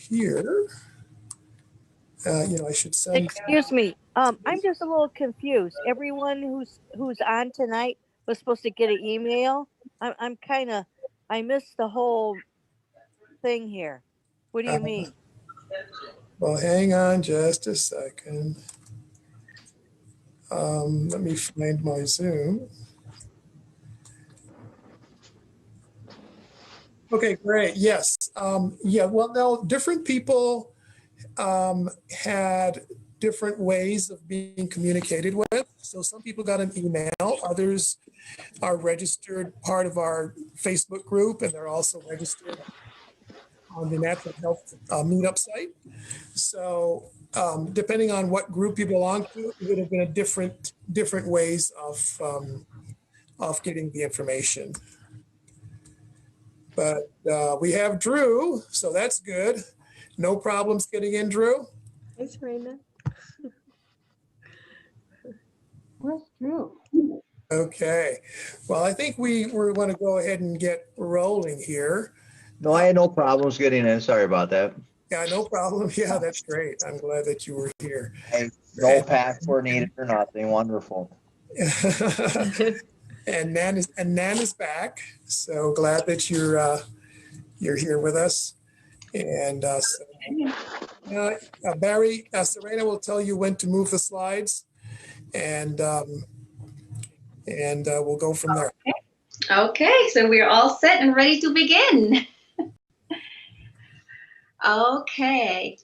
here. I should send. Excuse me. I'm just a little confused. Everyone who's on tonight was supposed to get an email. I missed the whole thing here. What do you mean? Well, hang on just a second. Let me find my Zoom. Okay, great. Yes. Well, now different people had different ways of being communicated with. So some people got an email, others are registered part of our Facebook group, and they're also registered on the Natural Health Meetup site. So depending on what group you belong to, it would have been a different ways of getting the information. But we have Drew, so that's good. No problems getting in, Drew? Hey, Serena. Where's Drew? Okay. Well, I think we're going to go ahead and get rolling here. No, I had no problems getting in. Sorry about that. Yeah, no problem. Yeah, that's great. I'm glad that you were here. Hey, no passport needed or nothing. Wonderful. And Nan is back. So glad that you're here with us. And Barry, Serena will tell you when to move the slides, and we'll go from there. Okay, so we're all set and ready to begin. Okay,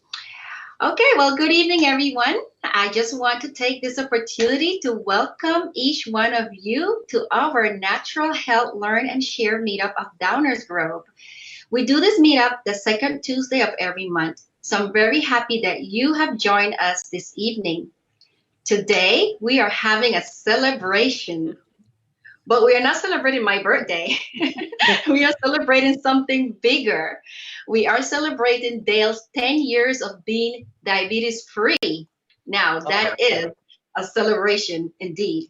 well, good evening, everyone. I just want to take this opportunity to welcome each one of you to our Natural Health Learn and Share Meetup of Downers Grove. We do this meetup the second Tuesday of every month, so I'm very happy that you have joined us this evening. Today, we are having a celebration, but we are not celebrating my birthday. We are celebrating something bigger. We are celebrating Dale's 10 years of being diabetes-free. Now, that is a celebration indeed.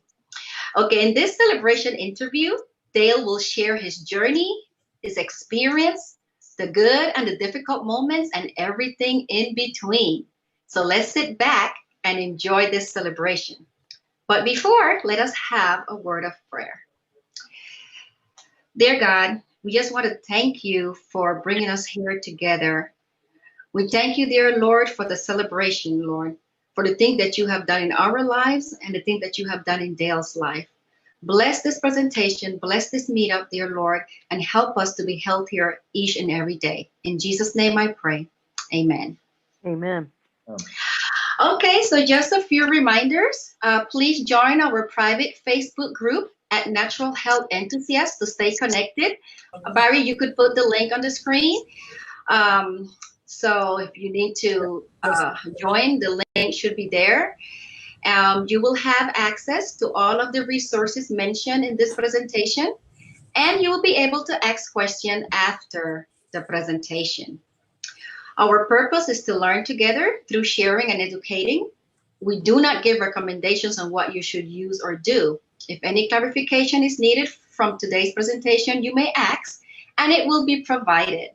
Okay, in this celebration interview, Dale will share his journey, his experience, the good and the difficult moments, and everything in between. So let's sit back and enjoy this celebration. But before, let us have a word of prayer. Dear God, we just want to thank you for bringing us here together. We thank you, dear Lord, for the celebration, Lord, for the thing that you have done in our lives and the thing that you have done in Dale's life. Bless this presentation, bless this meetup, dear Lord, and help us to be healthier each and every day. In Jesus' name I pray. Amen. Amen. Okay, so just a few reminders. Please join our private Facebook group at Natural Health Enthusiasts to stay connected. Barry, you could put the link on the screen. So if you need to join, the link should be there. You will have access to all of the resources mentioned in this presentation, and you will be able to ask questions after the presentation. Our purpose is to learn together through sharing and educating. We do not give recommendations on what you should use or do. If any clarification is needed from today's presentation, you may ask, and it will be provided.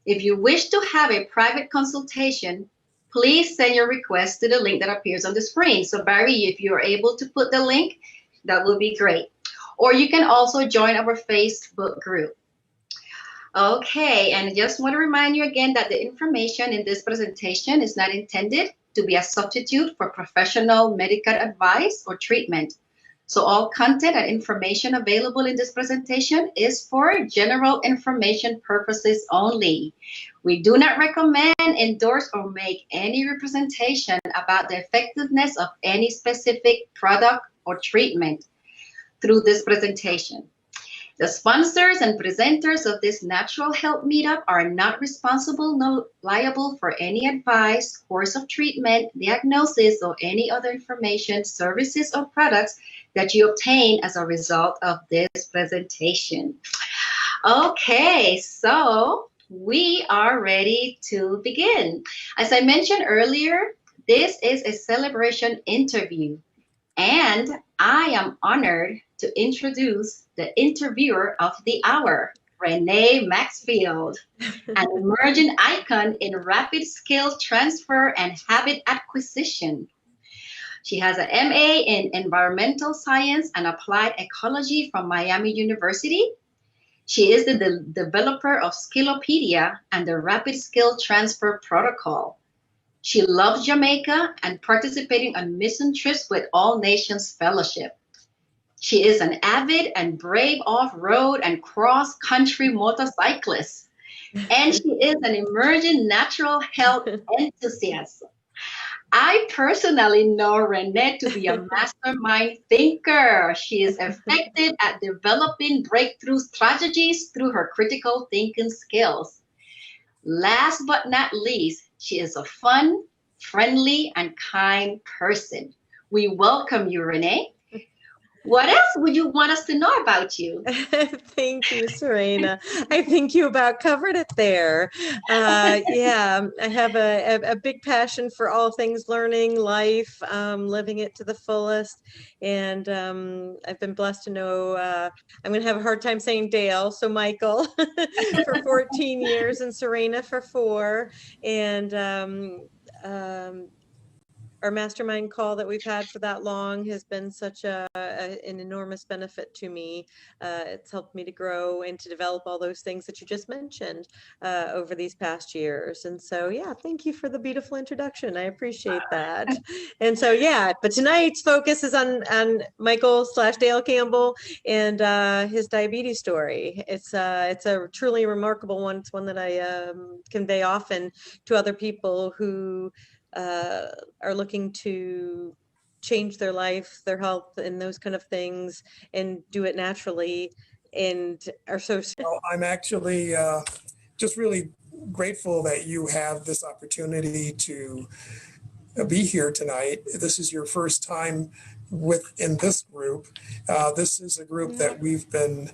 If you wish to have a private consultation, please send your request to the link that appears on the screen. So Barry, if you're able to put the link, that would be great. Or you can also join our Facebook group. Okay, and I just want to remind you again that the information in this presentation is not intended to be a substitute for professional medical advice or treatment. So all content and information available in this presentation is for general information purposes only. We do not recommend, endorse, or make any representation about the effectiveness of any specific product or treatment through this presentation. The sponsors and presenters of this Natural Health Meetup are not responsible nor liable for any advice, course of treatment, diagnosis, or any other information, services, or products that you obtain as a result of this presentation. Okay, so we are ready to begin. As I mentioned earlier, this is a celebration interview, and I am honored to introduce the interviewer of the hour. Renee Maxfield, an emerging icon in rapid skill transfer and habit acquisition. She has an MA in environmental science and applied ecology from Miami University. She is the developer of Skillopedia and the Rapid Skill Transfer Protocol. She loves Jamaica and participating on mission trips with All Nations Fellowship. She is an avid and brave off-road and cross-country motorcyclist. And she is an emerging natural health enthusiast. I personally know Renee to be a mastermind thinker. She is effective at developing breakthrough strategies through her critical thinking skills. Last but not least, she is a fun, friendly, and kind person. We welcome you, Renee. What else would you want us to know about you? Thank you, Serena. I think you about covered it there. Yeah, I have a big passion for all things learning, life, living it to the fullest. And I've been blessed to know, I'm going to have a hard time saying Dale, so Michael for 14 years and Serena for 4. And our mastermind call that we've had for that long has been such an enormous benefit to me. It's helped me to grow and to develop all those things that you just mentioned over these past years. And so, yeah, thank you for the beautiful introduction. I appreciate that. And so, yeah, but tonight's focus is on Michael/Dale Campbell and his diabetes story. It's a truly remarkable one. It's one that I convey often to other people who are looking to change their life, their health, and those kind of things, and do it naturally, and are so. Well, I'm actually just really grateful that you have this opportunity to be here tonight. This is your first time within this group. This is a group that we've been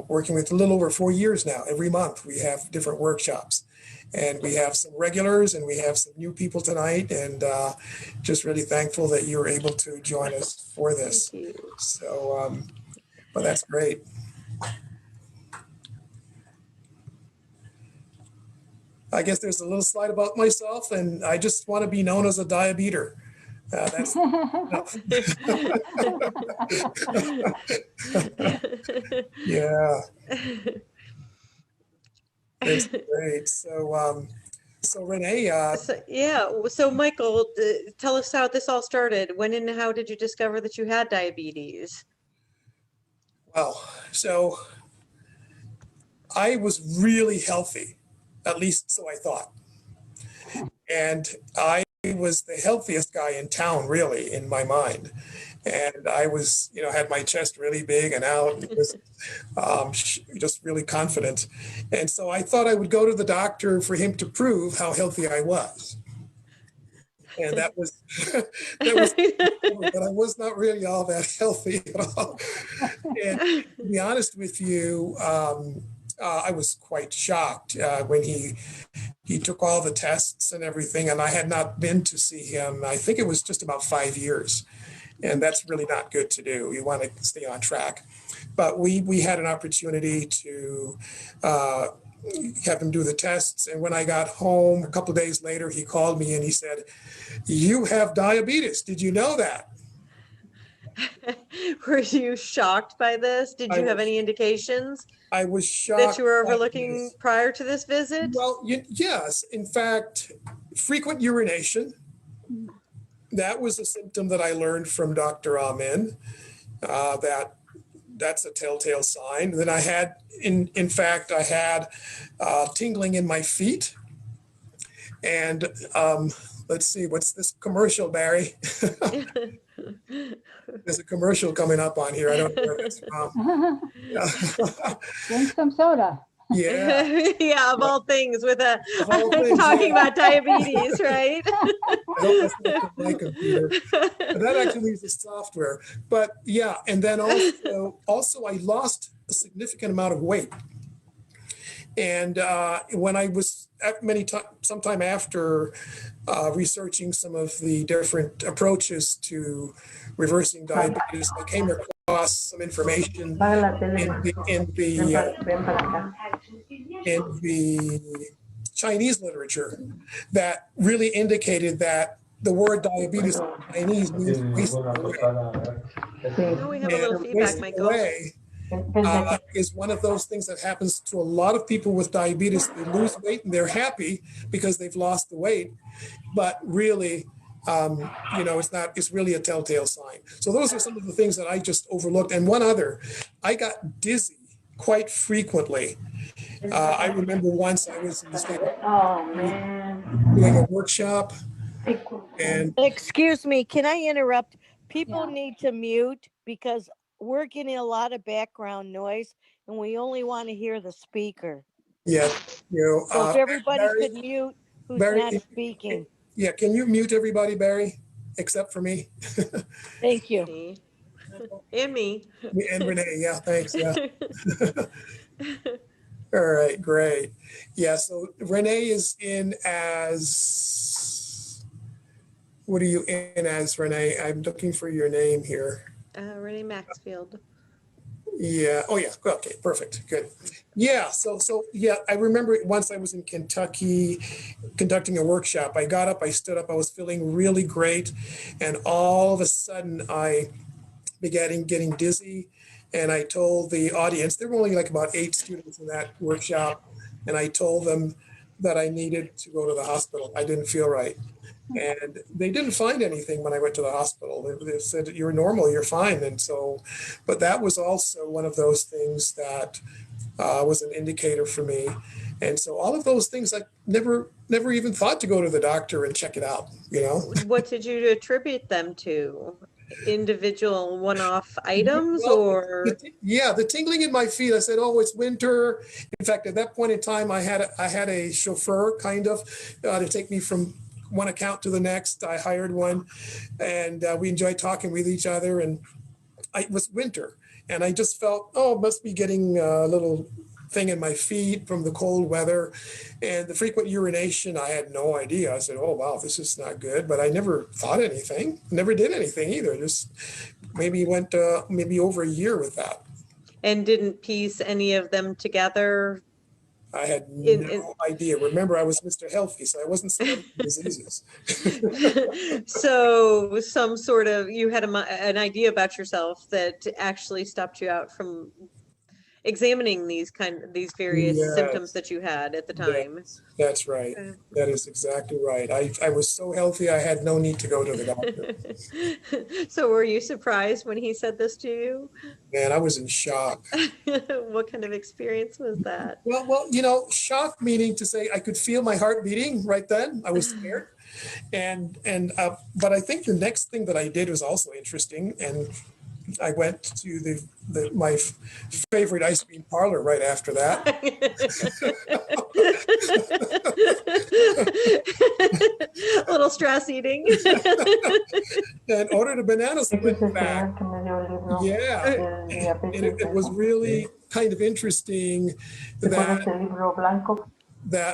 working with a little over 4 years now. Every month we have different workshops. And we have some regulars and we have some new people tonight, and just really thankful that you were able to join us for this. Thank you. So, but that's great. I guess there's a little slide about myself, and I just want to be known as a diabeter. That's yeah. It's great. So Renee. So Michael, tell us how this all started. When and how did you discover that you had diabetes? Well, so I was really healthy, at least so I thought. And I was the healthiest guy in town, really, in my mind. And I was, had my chest really big and out, and was just really confident. And so I thought I would go to the doctor for him to prove how healthy I was. And that was, but I was not really all that healthy at all. And to be honest with you, I was quite shocked when he took all the tests and everything, and I had not been to see him. I think it was just about 5 years. And that's really not good to do. You want to stay on track. But we had an opportunity to have him do the tests. And when I got home a couple of days later, he called me and he said, "You have diabetes. Did you know that?" Were you shocked by this? Did you have any indications? I was shocked that you were overlooking prior to this visit? Well, yes. In fact, frequent urination. That was a symptom that I learned from Dr. Amin, that's a telltale sign. Then I had, in fact, I had tingling in my feet. And let's see, what's this commercial, Barry? There's a commercial coming up on here. I don't know where that's from. Drink some soda. Yeah. Yeah, of all things, with talking about diabetes, right? I hope that's not my computer. But that actually is the software. But yeah, and then also I lost a significant amount of weight. And when I was sometime after researching some of the different approaches to reversing diabetes, I came across some information in the Chinese literature that really indicated that the word diabetes in Chinese means wasting away. Oh, we have a little And feedback, wasting Michael. away is one of those things that happens to a lot of people with diabetes. They lose weight and they're happy because they've lost the weight, but really, it's really a telltale sign. So those are some of the things that I just overlooked. And one other, I got dizzy quite frequently. I remember once I was in the state doing a workshop, and Excuse me, can I interrupt? People Yeah. need to mute because we're getting a lot of background noise and we only want to hear the speaker. yeah, So if everybody Barry, could mute who's Barry, not speaking. yeah, can you mute everybody, Barry, except for me? Thank you. Me. And me. And Renee, yeah, thanks, yeah. All right, great. Yeah, so Renee is in as, what are you in as, Renee? I'm looking for your name here. Renee Maxfield. Yeah. Oh, yeah. Okay. Perfect. Good. Yeah. So yeah, I remember once I was in Kentucky conducting a workshop. I got up, I stood up, I was feeling really great, and all of a sudden I began getting dizzy. And I told the audience, there were only like about 8 students in that workshop, and I told them that I needed to go to the hospital. I didn't feel right. And they didn't find anything when I went to the hospital. They said, you're normal, you're fine. And so, but that was also one of those things that was an indicator for me. And so all of those things, I never even thought to go to the doctor and check it out, What did you attribute them to? Individual one-off items Well, or? the tingling in my feet. I said, "Oh, it's winter." In fact, at that point in time, I had a chauffeur kind of to take me from one account to the next. I hired one, and we enjoyed talking with each other. And it was winter, and I just felt, oh, it must be getting a little thing in my feet from the cold weather, and the frequent urination. I had no idea. I said, "Oh, wow, this is not good." But I never thought anything. Never did anything either. Just maybe went maybe over a year with that. And didn't piece any of them together? I had no idea. Remember, I was Mr. Healthy, so I wasn't studying diseases. So some sort of, you had an idea about yourself that actually stopped you out from examining these various symptoms that you had at the time. That's right. That is exactly right. I was so healthy, I had no need to go to the doctor. So were you surprised when he said this to you? Man, I was in shock. What kind of experience was that? Well, shock meaning to say I could feel my heart beating right then. I was scared. But I think the next thing that I did was also interesting, and I went to my favorite ice cream parlor right after that. A little stress eating. And ordered a banana split back. Yeah, and it was really kind of interesting that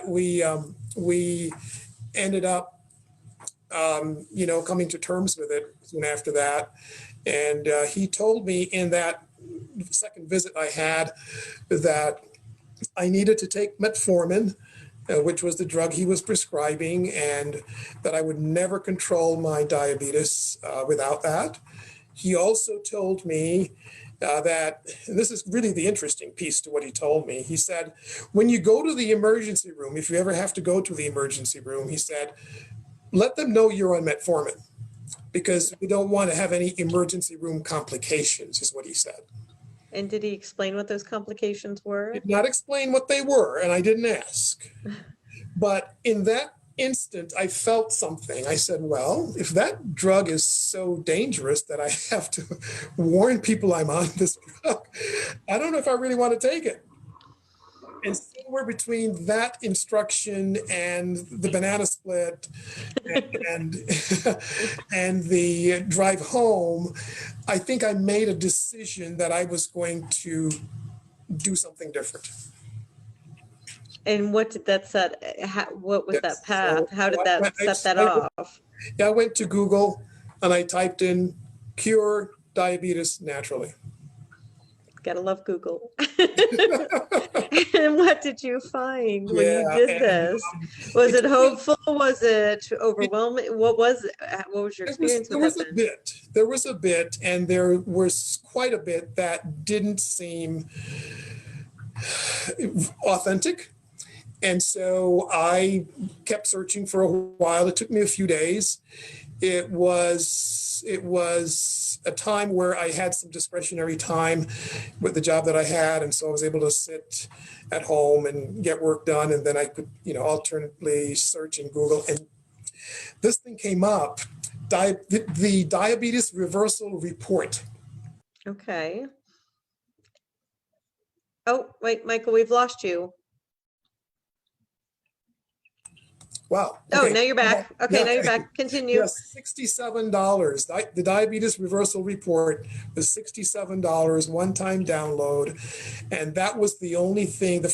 we ended up coming to terms with it soon after that. And he told me in that second visit I had that I needed to take metformin, which was the drug he was prescribing, and that I would never control my diabetes without that. He also told me that, and this is really the interesting piece to what he told me. He said, when you go to the emergency room, if you ever have to go to the emergency room, he said, let them know you're on metformin, because we don't want to have any emergency room complications, is what he said. And did he explain what those complications were? Did not explain what they were, and I didn't ask. But in that instant, I felt something. I said, well, if that drug is so dangerous that I have to warn people I'm on this drug, I don't know if I really want to take it. And somewhere between that instruction and the banana split and the drive home, I think I made a decision that I was going to do something different. And what did that set? What was that Yes. path? How did that set that off? I went to Google and I typed in cure diabetes naturally. Gotta love Google. And what did you find when you Yeah, did and, this? Was it it took me- hopeful? Was it overwhelming? What was your experience there with was that a then? bit. There was a bit, and there was quite a bit that didn't seem authentic. And so I kept searching for a while. It took me a few days. It was a time where I had some discretionary time with the job that I had, and so I was able to sit at home and get work done, and then I could, alternately search in Google, and this thing came up, the diabetes reversal report. Okay. Oh, wait, Michael, we've lost you. Wow. Oh, Okay. now you're back. Okay, Yeah. now you're back. Continue. Yes, $67. The diabetes reversal report was $67, one-time download. And that was the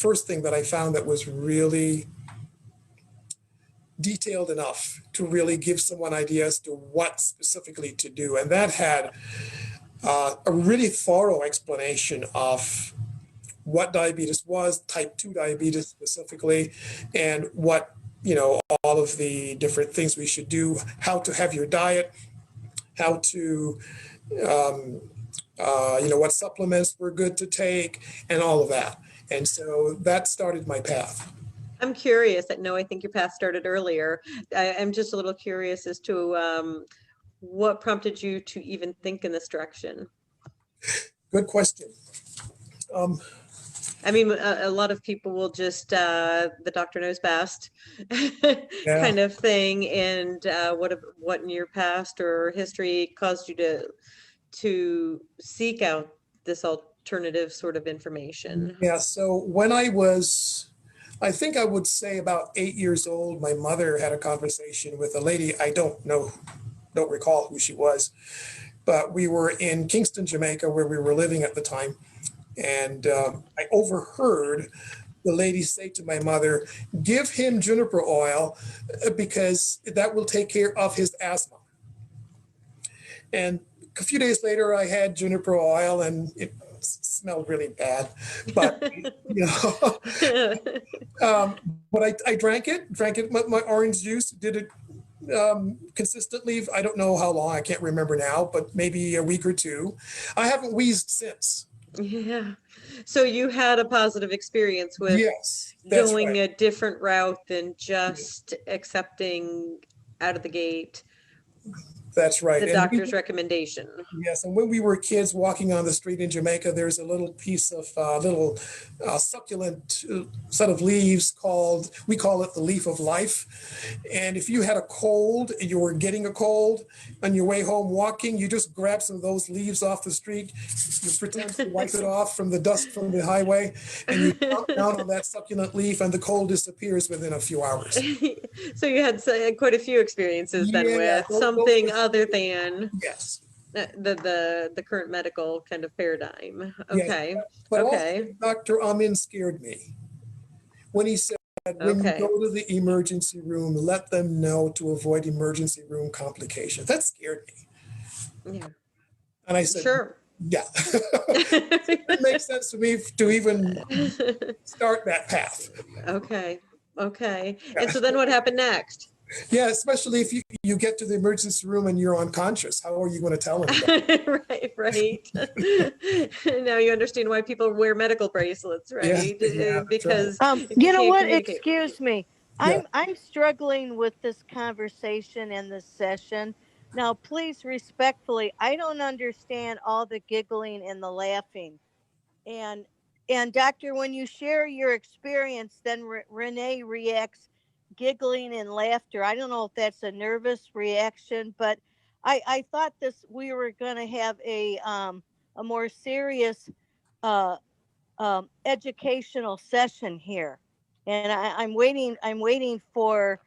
first thing that I found that was really detailed enough to really give someone ideas to what specifically to do. And that had a really thorough explanation of what diabetes was, type 2 diabetes specifically, and what, all of the different things we should do, how to have your diet, how to, what supplements were good to take, and all of that. And so that started my path. I'm curious. No, I think your path started earlier. I'm just a little curious as to what prompted you to even think in this direction. Good question. I mean, a lot of people will just the doctor knows best kind of thing. And what in your past or history caused you to seek out this alternative sort of information? Yeah. So when I think I would say about 8 years old, my mother had a conversation with a lady. I don't recall who she was, but we were in Kingston, Jamaica, where we were living at the time. And I overheard the lady say to my mother, give him juniper oil because that will take care of his asthma. And a few days later, I had juniper oil and it smelled really bad. But, but I drank it, my orange juice, did it consistently. I don't know how long, I can't remember now, but maybe a week or two. I haven't wheezed since. Yeah. So you had a positive experience with going a different route than just accepting out of the gate. That's right. The doctor's recommendation. Yes, and when we were kids walking on the street in Jamaica, there's a little piece of succulent set of leaves we call it the leaf of life. And if you had a cold, you were getting a cold on your way home walking, you just grab some of those leaves off the street, you pretend to wipe it off from the dust from the highway, and you pop down on that succulent leaf and the cold disappears within a few hours. So you had quite a few experiences then with something other than the current medical kind of paradigm. Okay. Yes, but also Dr. Amin scared me when he said, when you go to the emergency room, let them know to avoid emergency room complications. That scared me. Yeah. And I said, sure. Yeah. It makes sense to me to even start that path. Okay. Yeah. And so then what happened next? Yeah, especially if you get to the emergency room and you're unconscious. How are you going to tell anybody? Right. Now you understand why people wear medical bracelets, right? Because you know what? Excuse me. I'm struggling with this conversation and this session. Now, please respectfully, I don't understand all the giggling and the laughing. And doctor, when you share your experience, then Renee reacts giggling and laughter. I don't know if that's a nervous reaction, but I thought we were going to have a more serious educational session here, and I'm waiting for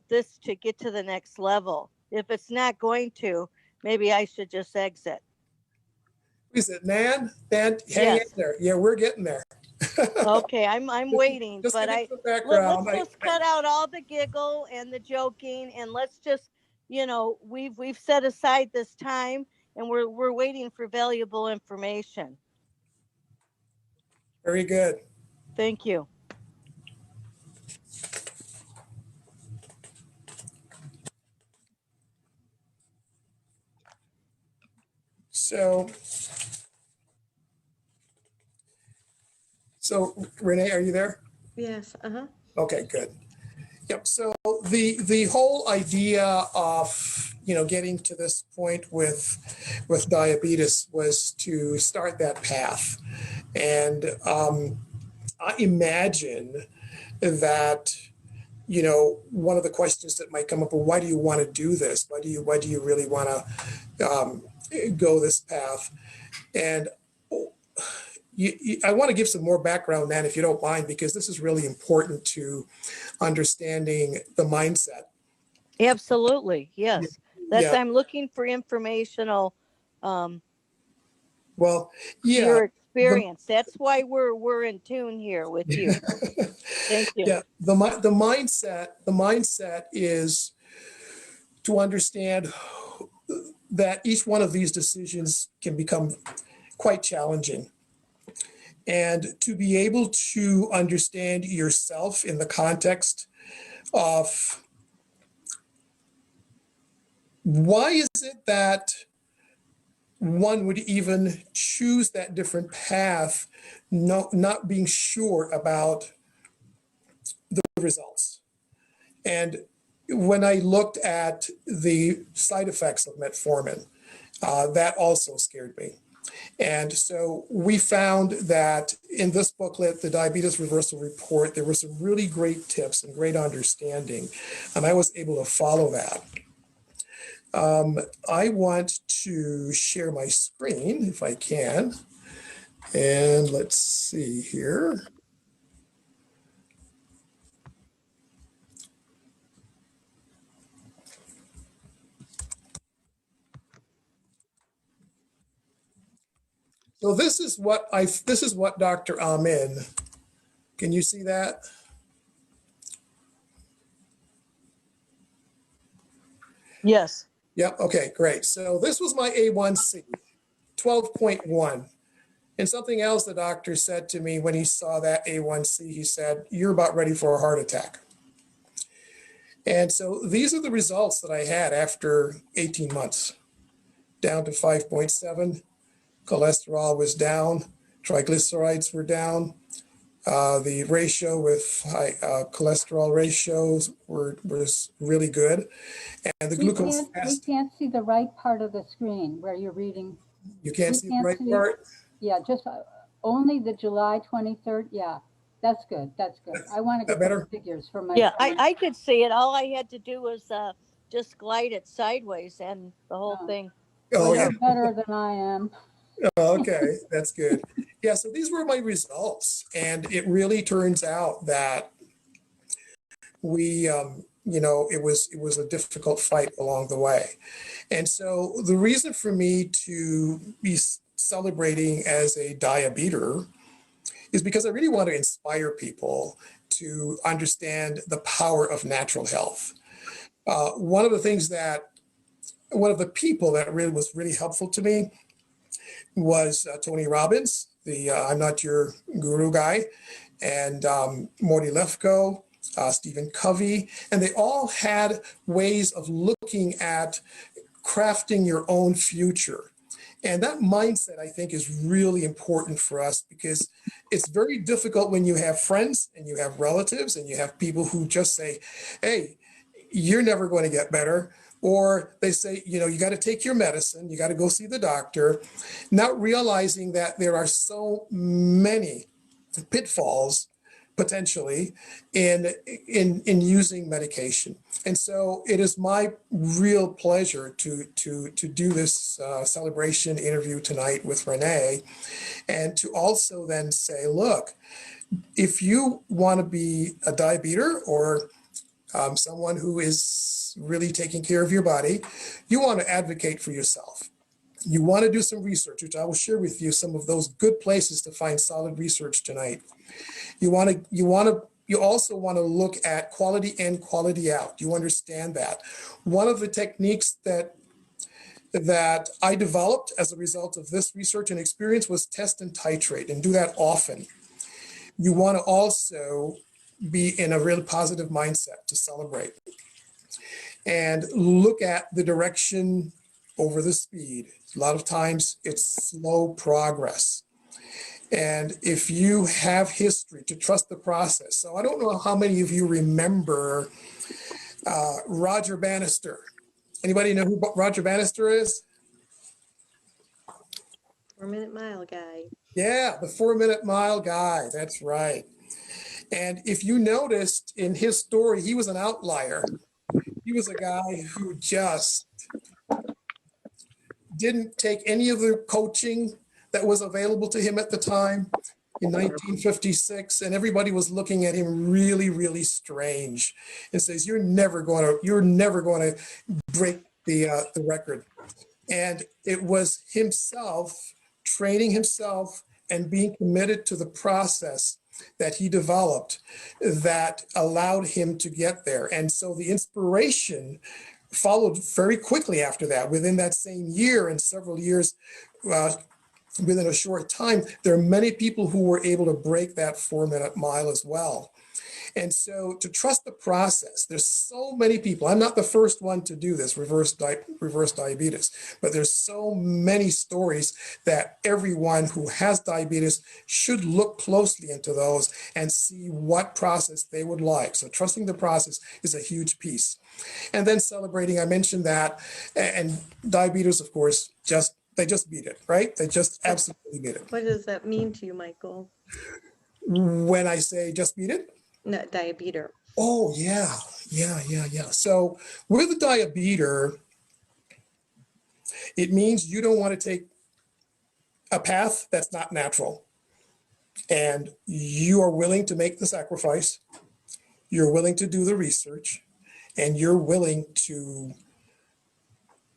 this to get to the next level. If it's not going to, maybe I should just exit. Is it Nan? Hang in there. Yeah, we're getting there. Okay, I'm waiting, Just but give you some let's background. just cut out all the giggle and the joking, and let's just, we've set aside this time, and we're waiting for valuable information. Very good. Thank you. So Renee, are you there? Yes. Uh-huh. Okay, good. Yep. So the whole idea of getting to this point with diabetes was to start that path, and I imagine that one of the questions that might come up, well, why do you want to do this? Why do you really want to go this path? And I want to give some more background, Nan, if you don't mind, because this is really important to understanding the mindset. Absolutely, yes. That's Yeah. I'm looking for informational. Well, yeah. Your experience. That's why we're in tune here with you. Thank you. Yeah. The mindset is to understand that each one of these decisions can become quite challenging. And to be able to understand yourself in the context of why is it that one would even choose that different path, not being sure about the results. And when I looked at the side effects of metformin, that also scared me. And so we found that in this booklet, the Diabetes Reversal Report, there were some really great tips and great understanding, and I was able to follow that. I want to share my screen if I can. And let's see here. So this is what Dr. Amin, can you see that? Yes. Yep. Okay, great. So this was my A1C, 12.1. And something else the doctor said to me when he saw that A1C, he said, "You're about ready for a heart attack." And so these are the results that I had after 18 months, down to 5.7. Cholesterol was down, triglycerides were down. The ratio with high cholesterol ratios was really good. And the glucose We can't see the right part of the screen where you're reading. You can't see the right part? Yeah, just only the July 23rd. Yeah, that's good. That's good. I want to get better figures for my. Yeah, I could see it. All I had to do was just glide it sideways, and the whole thing. Oh, yeah. You're better than I am. Okay, that's good. Yeah, so these were my results, and it really turns out that we, it was a difficult fight along the way. And so the reason for me to be celebrating as a diabeter is because I really want to inspire people to understand the power of natural health. One of the people that really was really helpful to me was Tony Robbins, the I'm Not Your Guru guy, and Morty Lefko, Stephen Covey, and they all had ways of looking at crafting your own future. And that mindset, I think, is really important for us because it's very difficult when you have friends and you have relatives and you have people who just say, "Hey, you're never going to get better." Or they say, you got to take your medicine, you got to go see the doctor, not realizing that there are so many pitfalls potentially in using medication. And so it is my real pleasure to do this celebration interview tonight with Renee, and to also then say, look, if you want to be a diabeter or someone who is really taking care of your body, you want to advocate for yourself. you want to do some research, which I will share with you some of those good places to find solid research tonight. You also want to look at quality in, quality out. You understand that. One of the techniques that I developed as a result of this research and experience was test and titrate, and do that often. You want to also be in a really positive mindset to celebrate and look at the direction over the speed. A lot of times it's slow progress. And if you have history, to trust the process. So I don't know how many of you remember Roger Bannister. Anybody know who Roger Bannister is? 4-minute mile guy. Yeah, the 4-minute mile guy. That's right. And if you noticed in his story, he was an outlier. He was a guy who just didn't take any of the coaching that was available to him at the time in 1956, and everybody was looking at him really, really strange and says, you're never going to break the record. And it was himself training himself and being committed to the process that he developed that allowed him to get there. And so the inspiration followed very quickly after that. Within that same year and several years, within a short time, there are many people who were able to break that 4-minute mile as well. And so to trust the process, there's so many people. I'm not the first one to do this, reverse diabetes, but there's so many stories that everyone who has diabetes should look closely into those and see what process they would like. So trusting the process is a huge piece. And then celebrating, I mentioned that, and diabetes, of course, they just beat it, right? They just absolutely beat it. What does that mean to you, Michael? When I say just beat it? No, diabetes. Oh, yeah. So with a diabetes, it means you don't want to take a path that's not natural. And you are willing to make the sacrifice. You're willing to do the research. And you're willing to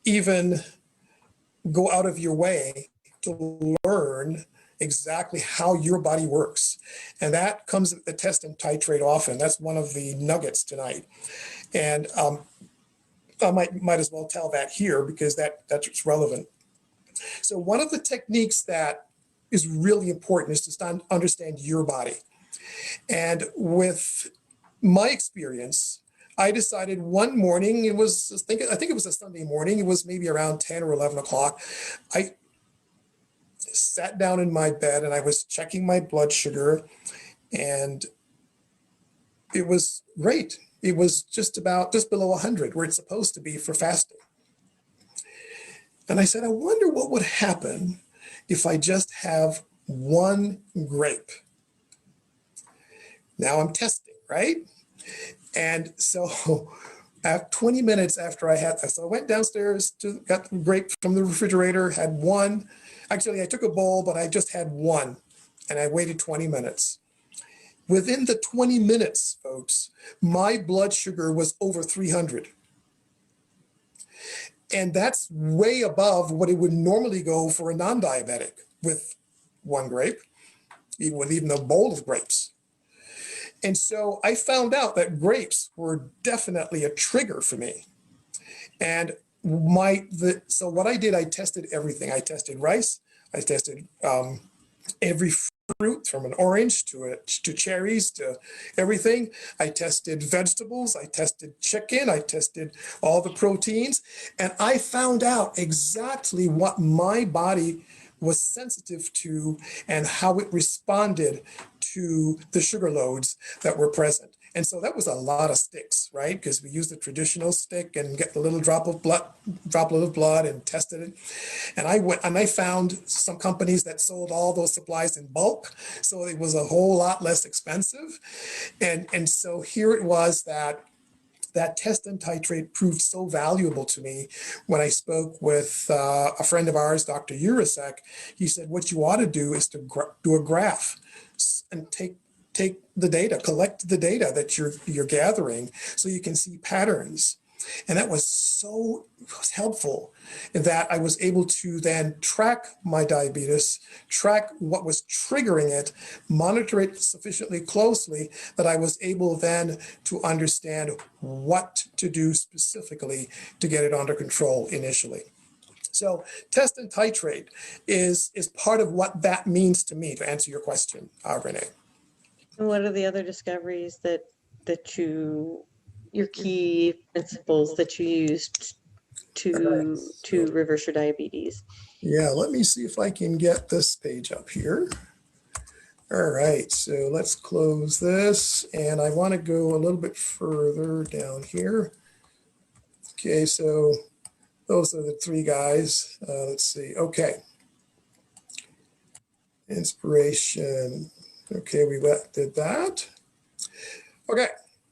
even go out of your way to learn exactly how your body works. And that comes at the test and titrate often. That's one of the nuggets tonight. And I might as well tell that here because that's relevant. So one of the techniques that is really important is to understand your body. And with my experience, I decided one morning, I think it was a Sunday morning, it was maybe around 10 or 11 o'clock. I sat down in my bed and I was checking my blood sugar, and it was great. It was just below 100, where it's supposed to be for fasting. And I said, I wonder what would happen if I just have one grape. Now I'm testing, right? And so at 20 minutes after I had that, so I went downstairs got the grape from the refrigerator, had one. Actually, I took a bowl, but I just had one, and I waited 20 minutes. Within the 20 minutes, folks, my blood sugar was over 300. And that's way above what it would normally go for a non-diabetic with one grape, even with a bowl of grapes. And so I found out that grapes were definitely a trigger for me. And so what I did, I tested everything. I tested rice. I tested every fruit, from an orange to cherries to everything. I tested vegetables. I tested chicken. I tested all the proteins. And I found out exactly what my body was sensitive to and how it responded to the sugar loads that were present. And so that was a lot of sticks, right? Because we used the traditional stick and get the little droplet of blood and tested it. And I found some companies that sold all those supplies in bulk. So it was a whole lot less expensive. And so here it was that test and titrate proved so valuable to me. When I spoke with a friend of ours, Dr. Urasek, he said, what you ought to do is to do a graph and take the data, collect the data that you're gathering so you can see patterns. And that was so helpful that I was able to then track my diabetes, track what was triggering it, monitor it sufficiently closely that I was able then to understand what to do specifically to get it under control initially. So test and titrate is part of what that means to me, to answer your question, Renee. And what are the other discoveries that your key principles that you used to reverse your diabetes? Yeah, let me see if I can get this page up here. All right, so let's close this, and I want to go a little bit further down here. Okay, so those are the three guys. Let's see. Okay. Inspiration. Okay, we did that. Okay,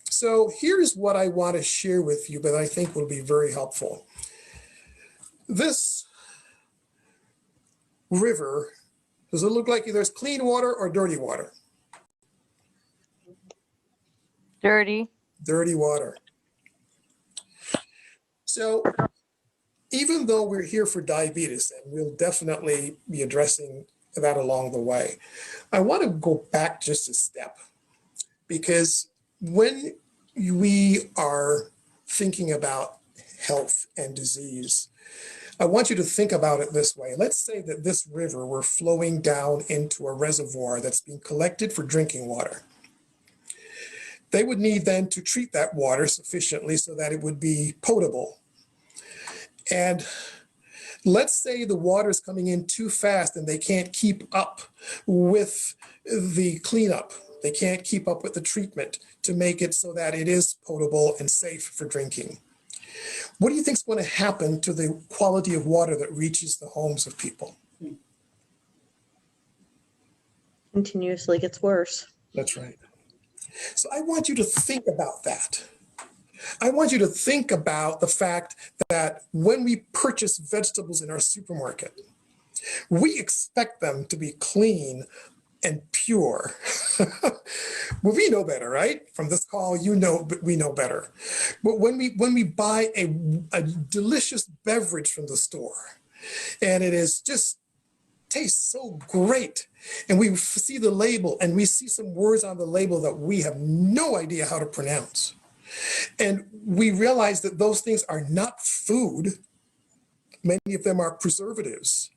so here's what I want to share with you that I think will be very helpful. This river, does it look like there's clean water or dirty water? Dirty. Dirty water. So even though we're here for diabetes, and we'll definitely be addressing that along the way, I want to go back just a step, because when we are thinking about health and disease, I want you to think about it this way. Let's say that this river were flowing down into a reservoir that's being collected for drinking water. They would need then to treat that water sufficiently so that it would be potable. And let's say the water is coming in too fast and they can't keep up with the cleanup. They can't keep up with the treatment to make it so that it is potable and safe for drinking. What do you think is going to happen to the quality of water that reaches the homes of people? Continuously gets worse. That's right. So I want you to think about that. I want you to think about the fact that when we purchase vegetables in our supermarket, we expect them to be clean and pure. Well, we know better, right? From this call, you know, we know better. But when we buy a delicious beverage from the store, and it is just tastes so great, and we see the label and we see some words on the label that we have no idea how to pronounce, and we realize that those things are not food. Many of them are preservatives.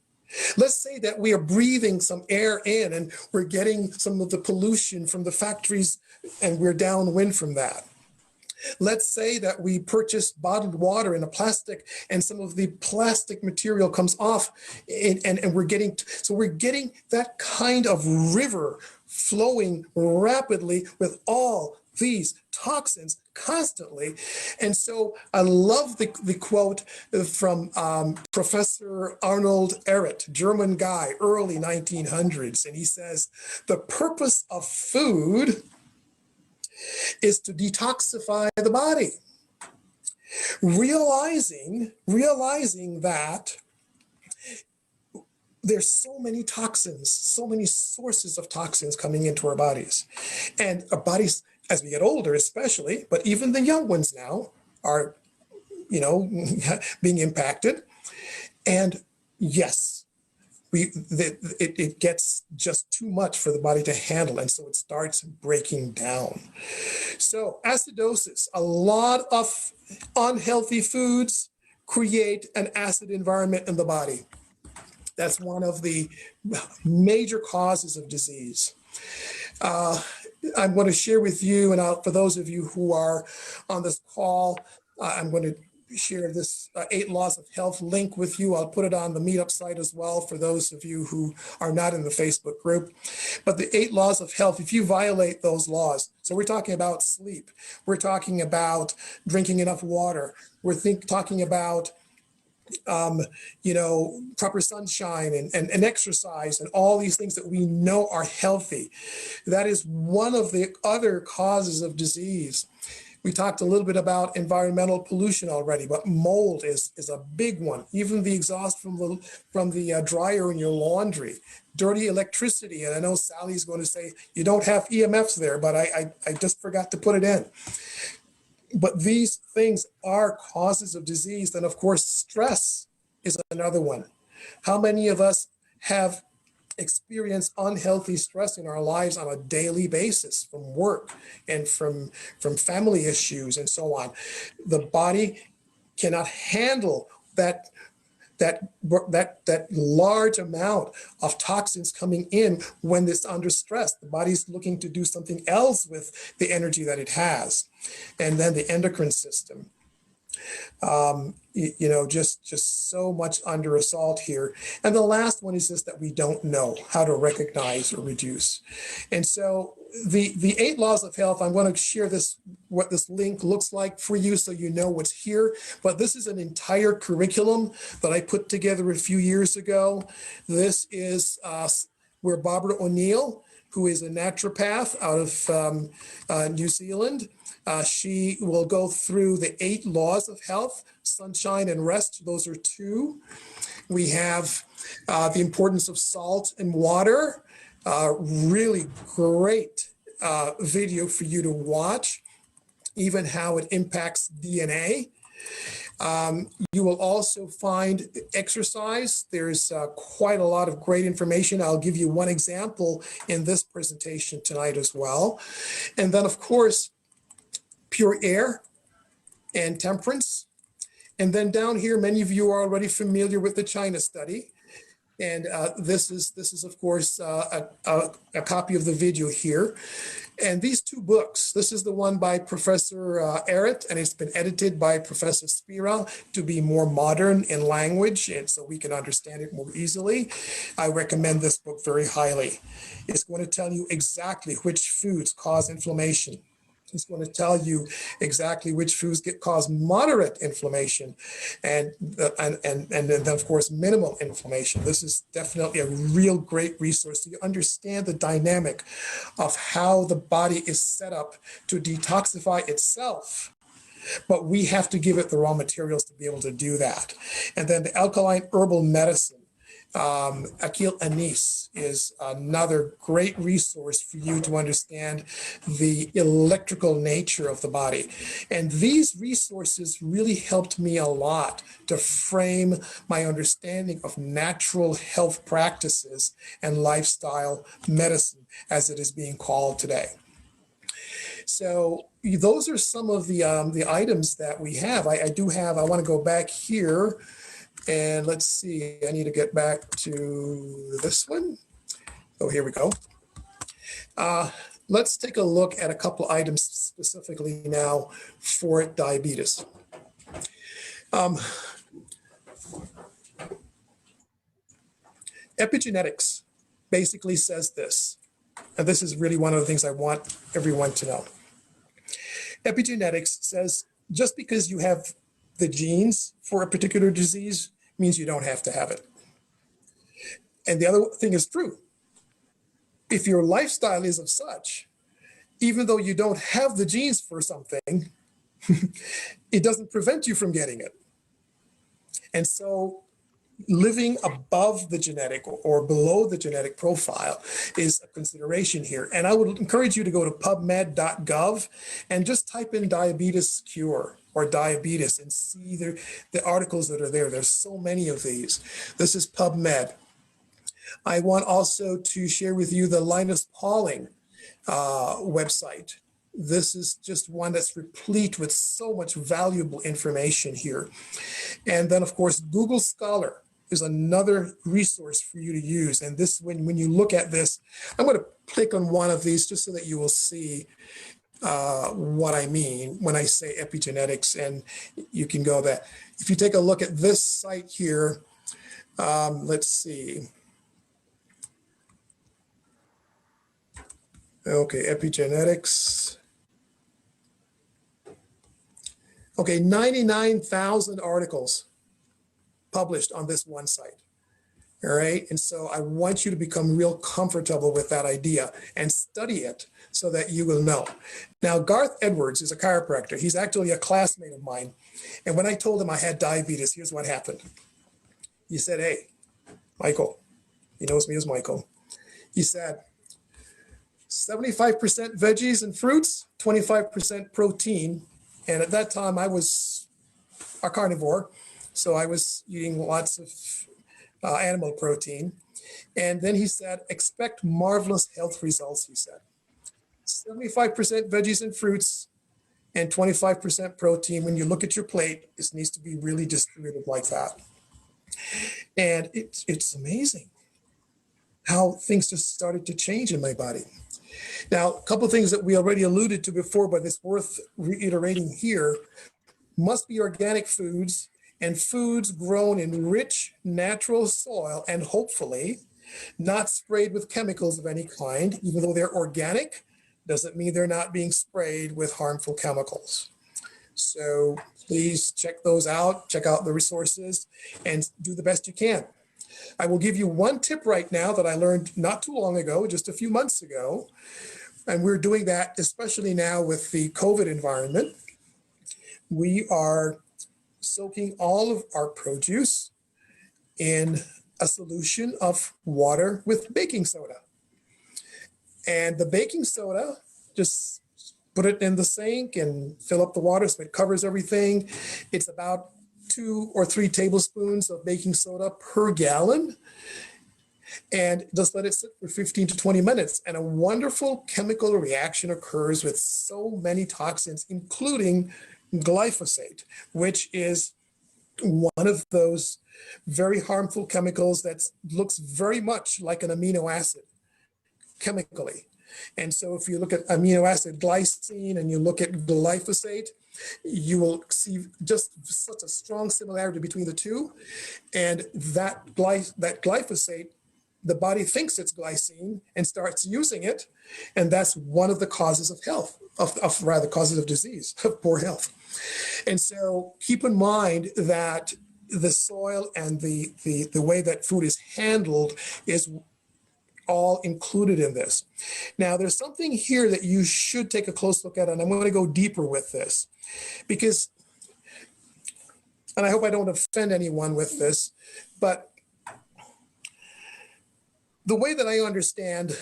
Let's say that we are breathing some air in and we're getting some of the pollution from the factories and we're downwind from that. Let's say that we purchase bottled water in a plastic and some of the plastic material comes off and we're getting that kind of river flowing rapidly with all these toxins constantly. And so I love the quote from Professor Arnold Ehret, German guy, early 1900s. And he says, the purpose of food is to detoxify the body. Realizing that there's so many toxins, so many sources of toxins coming into our bodies. And our bodies, as we get older especially, but even the young ones now are, being impacted. And yes, it gets just too much for the body to handle, and so it starts breaking down. So acidosis, a lot of unhealthy foods create an acid environment in the body. That's one of the major causes of disease. I'm going to share with you, and for those of you who are on this call, I'm going to share this 8 Laws of Health link with you. I'll put it on the Meetup site as well for those of you who are not in the Facebook group. But the 8 Laws of Health, if you violate those laws, so we're talking about sleep, we're talking about drinking enough water, we're talking about proper sunshine and exercise and all these things that we know are healthy. That is one of the other causes of disease. We talked a little bit about environmental pollution already, but mold is a big one. Even the exhaust from the dryer in your laundry, dirty electricity. And I know Sally's going to say you don't have EMFs there, but I just forgot to put it in. But these things are causes of disease. Then, of course, stress is another one. How many of us have experienced unhealthy stress in our lives on a daily basis from work and from family issues and so on? The body cannot handle that large amount of toxins coming in when it's under stress. The body's looking to do something else with the energy that it has. And then the endocrine system. Just so much under assault here. And the last one is just that we don't know how to recognize or reduce. And so the 8 laws of health, I'm going to share what this link looks like for you so you know what's here. But this is an entire curriculum that I put together a few years ago. This is where Barbara O'Neill, who is a naturopath out of New Zealand, she will go through the 8 laws of health, sunshine and rest. Those are 2. We have the importance of salt and water. Really great video for you to watch, even how it impacts DNA. You will also find exercise. There's quite a lot of great information. I'll give you one example in this presentation tonight as well. And then, of course, pure air and temperance. And then down here, many of you are already familiar with the China study. And this is of course a copy of the video here. And these 2 books, this is the one by Professor Arrett, and it's been edited by Professor Spira to be more modern in language, and so we can understand it more easily. I recommend this book very highly. It's going to tell you exactly which foods cause inflammation. It's going to tell you exactly which foods cause moderate inflammation and then, of course, minimal inflammation. This is definitely a real great resource. So you understand the dynamic of how the body is set up to detoxify itself. But we have to give it the raw materials to be able to do that. And then the alkaline herbal medicine. Akil Anis is another great resource for you to understand the electrical nature of the body. And these resources really helped me a lot to frame my understanding of natural health practices and lifestyle medicine, as it is being called today. So those are some of the items that we have. I want to go back here. And let's see, I need to get back to this one. Oh, here we go. Let's take a look at a couple items specifically now for diabetes. Epigenetics basically says this, and this is really one of the things I want everyone to know. Epigenetics says just because you have the genes for a particular disease means you don't have to have it. And the other thing is true. If your lifestyle is of such, even though you don't have the genes for something, it doesn't prevent you from getting it. And so living above the genetic or below the genetic profile is a consideration here. And I would encourage you to go to pubmed.gov and just type in diabetes cure or diabetes and see the articles that are there. There's so many of these. This is PubMed. I want also to share with you the Linus Pauling website. This is just one that's replete with so much valuable information here. And then, of course, Google Scholar is another resource for you to use. And this, when you look at this, I'm going to click on one of these just so that you will see what I mean when I say epigenetics, and you can go there. If you take a look at this site here, let's see. Okay, epigenetics. Okay, 99,000 articles published on this one site. All right, and so I want you to become real comfortable with that idea and study it so that you will know. Now, Garth Edwards is a chiropractor. He's actually a classmate of mine. And when I told him I had diabetes, here's what happened. He said, hey, Michael, he knows me as Michael. He said, 75% veggies and fruits, 25% protein, And at that time, I was a carnivore, so I was eating lots of animal protein. And then he said, expect marvelous health results, he said. 75% veggies and fruits and 25% protein. When you look at your plate, this needs to be really distributed like that. And it's amazing how things just started to change in my body. Now, a couple of things that we already alluded to before, but it's worth reiterating here, must be organic foods and foods grown in rich natural soil and hopefully not sprayed with chemicals of any kind. Even though they're organic, doesn't mean they're not being sprayed with harmful chemicals. So please check those out, check out the resources, and do the best you can. I will give you one tip right now that I learned not too long ago, just a few months ago, and we're doing that especially now with the COVID environment. We are soaking all of our produce in a solution of water with baking soda. And the baking soda, just put it in the sink and fill up the water so it covers everything. It's about 2 or 3 tablespoons of baking soda per gallon. And just let it sit for 15 to 20 minutes. And a wonderful chemical reaction occurs with so many toxins, including glyphosate, which is one of those very harmful chemicals that looks very much like an amino acid chemically. And so if you look at amino acid glycine and you look at glyphosate, you will see just such a strong similarity between the two. And that glyphosate, the body thinks it's glycine and starts using it. And that's one of the causes of health, of rather causes of disease, of poor health. And so keep in mind that the soil and the way that food is handled is all included in this. Now, there's something here that you should take a close look at, and I'm going to go deeper with this because, and I hope I don't offend anyone with this, but the way that I understand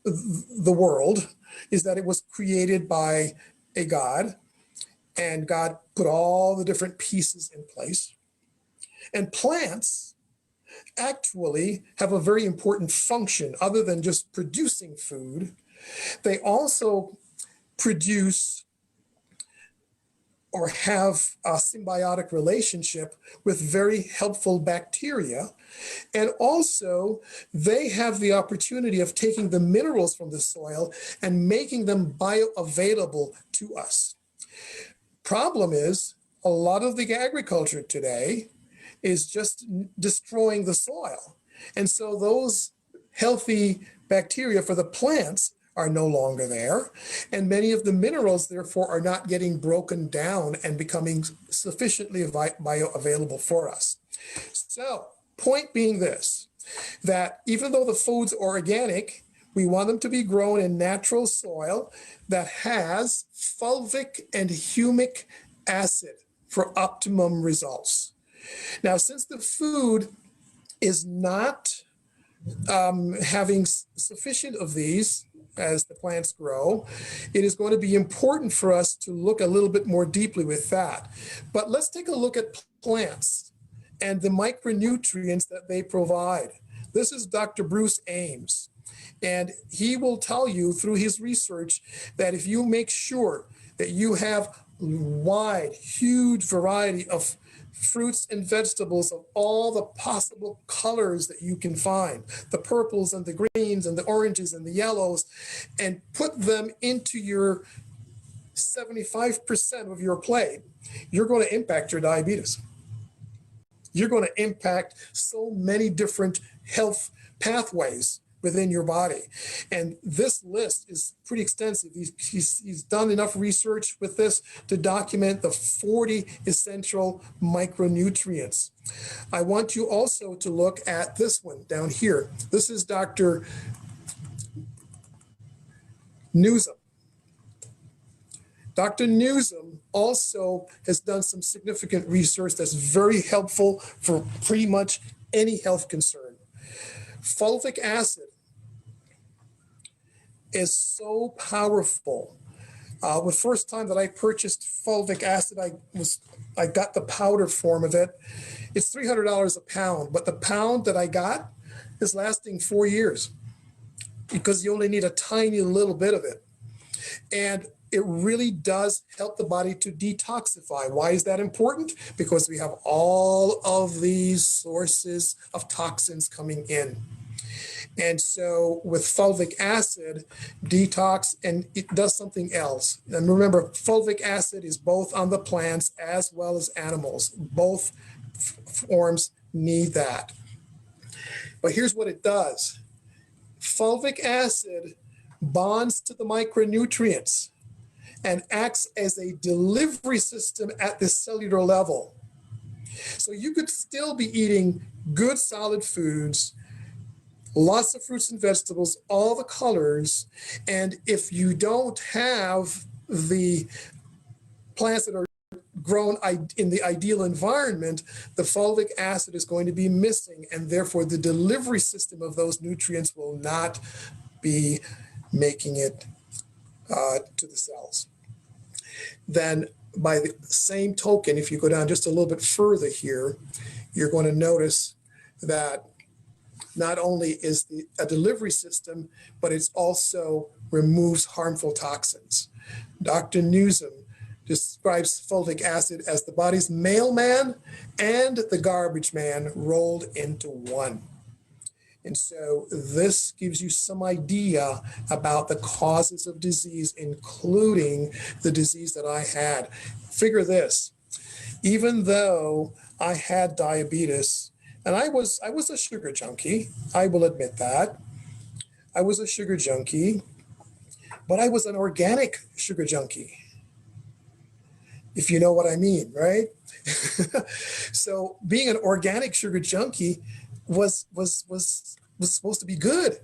the world is that it was created by a God, and God put all the different pieces in place. And plants actually have a very important function other than just producing food. They also produce or have a symbiotic relationship with very helpful bacteria. And also, they have the opportunity of taking the minerals from the soil and making them bioavailable to us. Problem is, a lot of the agriculture today is just destroying the soil. And so those healthy bacteria for the plants are no longer there. And many of the minerals, therefore, are not getting broken down and becoming sufficiently bioavailable for us. So, point being this, that even though the food's organic, we want them to be grown in natural soil that has fulvic and humic acid for optimum results. Now, since the food is not having sufficient of these as the plants grow, it is going to be important for us to look a little bit more deeply with that. But let's take a look at plants and the micronutrients that they provide. This is Dr. Bruce Ames, and he will tell you through his research that if you make sure that you have wide, huge variety of fruits and vegetables of all the possible colors that you can find, the purples and the greens and the oranges and the yellows, and put them into your 75% of your plate, you're going to impact your diabetes. You're going to impact so many different health pathways within your body. And this list is pretty extensive. He's done enough research with this to document the 40 essential micronutrients. I want you also to look at this one down here. This is Dr. Newsom. Dr. Newsom also has done some significant research that's very helpful for pretty much any health concern. Fulvic acid is so powerful The first time that I purchased fulvic acid, I got the powder form of it. It's $300 a pound, but the pound that I got is lasting 4 years because you only need a tiny little bit of it. And it really does help the body to detoxify. Why is that important? Because we have all of these sources of toxins coming in. And so with fulvic acid, detox, and it does something else. And remember, fulvic acid is both on the plants as well as animals. Both forms need that. But here's what it does. Fulvic acid bonds to the micronutrients and acts as a delivery system at the cellular level. So you could still be eating good solid foods, lots of fruits and vegetables, all the colors. And if you don't have the plants that are grown in the ideal environment, the fulvic acid is going to be missing. And therefore, the delivery system of those nutrients will not be making it to the cells. Then by the same token, if you go down just a little bit further here, you're going to notice that not only is a delivery system, but it also removes harmful toxins. Dr. Newsom describes fulvic acid as the body's mailman and the garbage man rolled into one. And so this gives you some idea about the causes of disease, including the disease that I had. Figure this, even though I had diabetes, and I was a sugar junkie, I will admit that. I was a sugar junkie, but I was an organic sugar junkie, if you know what I mean, right? So being an organic sugar junkie was supposed to be good,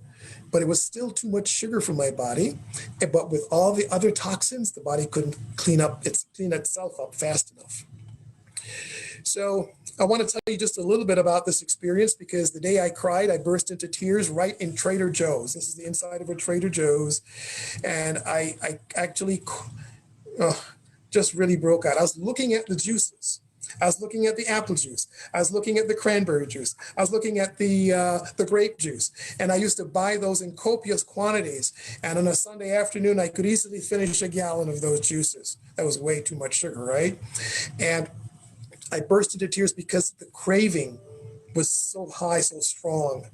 but it was still too much sugar for my body. But with all the other toxins, the body couldn't clean itself up fast enough. So I want to tell you just a little bit about this experience, because the day I cried, I burst into tears right in Trader Joe's. This is the inside of a Trader Joe's. And I actually just really broke out. I was looking at the juices. I was looking at the apple juice. I was looking at the cranberry juice. I was looking at the grape juice. And I used to buy those in copious quantities. And on a Sunday afternoon, I could easily finish a gallon of those juices. That was way too much sugar, right? And I burst into tears because the craving was so high, so strong.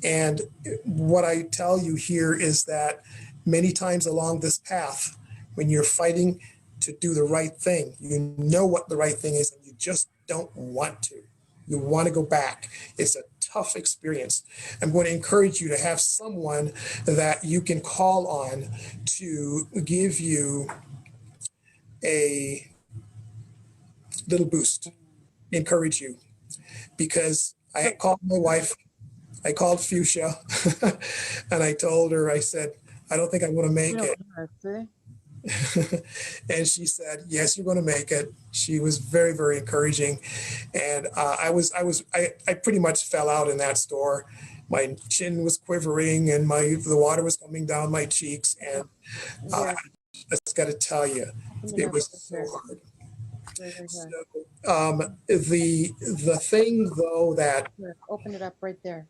And what I tell you here is that many times along this path, when you're fighting to do the right thing, you know what the right thing is, and you just don't want to. You want to go back. It's a tough experience. I'm going to encourage you to have someone that you can call on to give you a little boost, encourage you. Because I called my wife, I called Fuchsia, and I told her, I said, I don't think I'm going to make it. And she said, yes, you're going to make it. She was very, very encouraging. And I pretty much fell out in that store. My chin was quivering and the water was coming down my cheeks. And I just got to tell you, it was so hard. So, the thing though that open it up right there.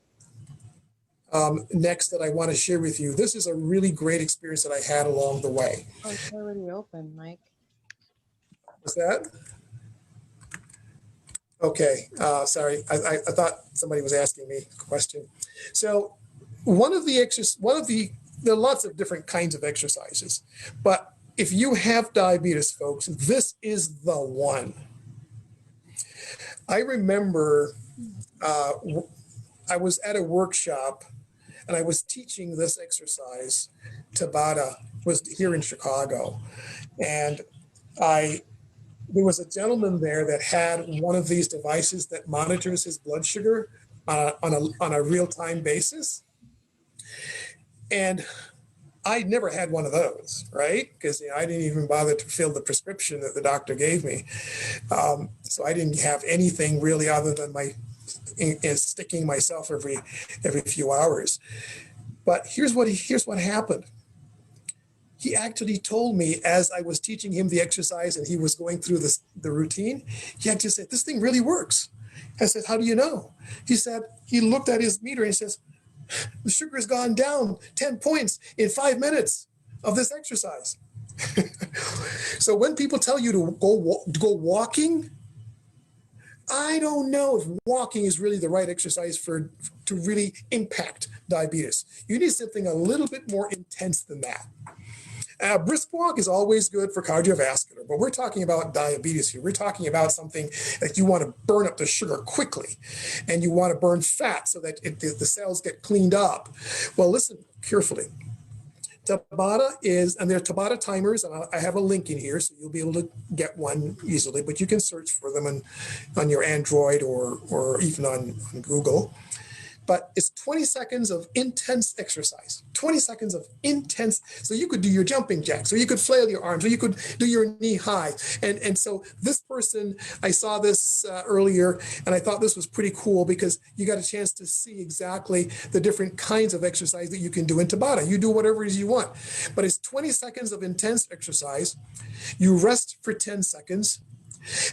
Next that I want to share with you, this is a really great experience that I had along the way. Oh, it's already open, Mike. What's that? Okay, sorry. I thought somebody was asking me a question. So there are lots of different kinds of exercises, but if you have diabetes, folks, this is the one. I remember I was at a workshop and I was teaching this exercise. Tabata was here in Chicago. And there was a gentleman there that had one of these devices that monitors his blood sugar on a real-time basis. And I never had one of those, right? Because I didn't even bother to fill the prescription that the doctor gave me. So I didn't have anything really other than sticking myself every few hours. But here's what happened. he actually told me as I was teaching him the exercise and he was going through the routine, he actually said, this thing really works. I said, how do you know? He said, he looked at his meter and he says, the sugar has gone down 10 points in 5 minutes of this exercise. So when people tell you to go walking, I don't know if walking is really the right exercise to really impact diabetes. You need something a little bit more intense than that. Brisk walk is always good for cardiovascular, but we're talking about diabetes here. We're talking about something that you want to burn up the sugar quickly, and you want to burn fat so that the cells get cleaned up. Well, listen carefully. Tabata is, and there are Tabata timers, and I have a link in here, so you'll be able to get one easily, but you can search for them on your Android or even on Google. But it's 20 seconds of intense exercise, 20 seconds of intense. So you could do your jumping jacks, or you could flail your arms, or you could do your knee high. And so this person, I saw this earlier, and I thought this was pretty cool because you got a chance to see exactly the different kinds of exercise that you can do in Tabata. You do whatever it is you want, but it's 20 seconds of intense exercise. You rest for 10 seconds.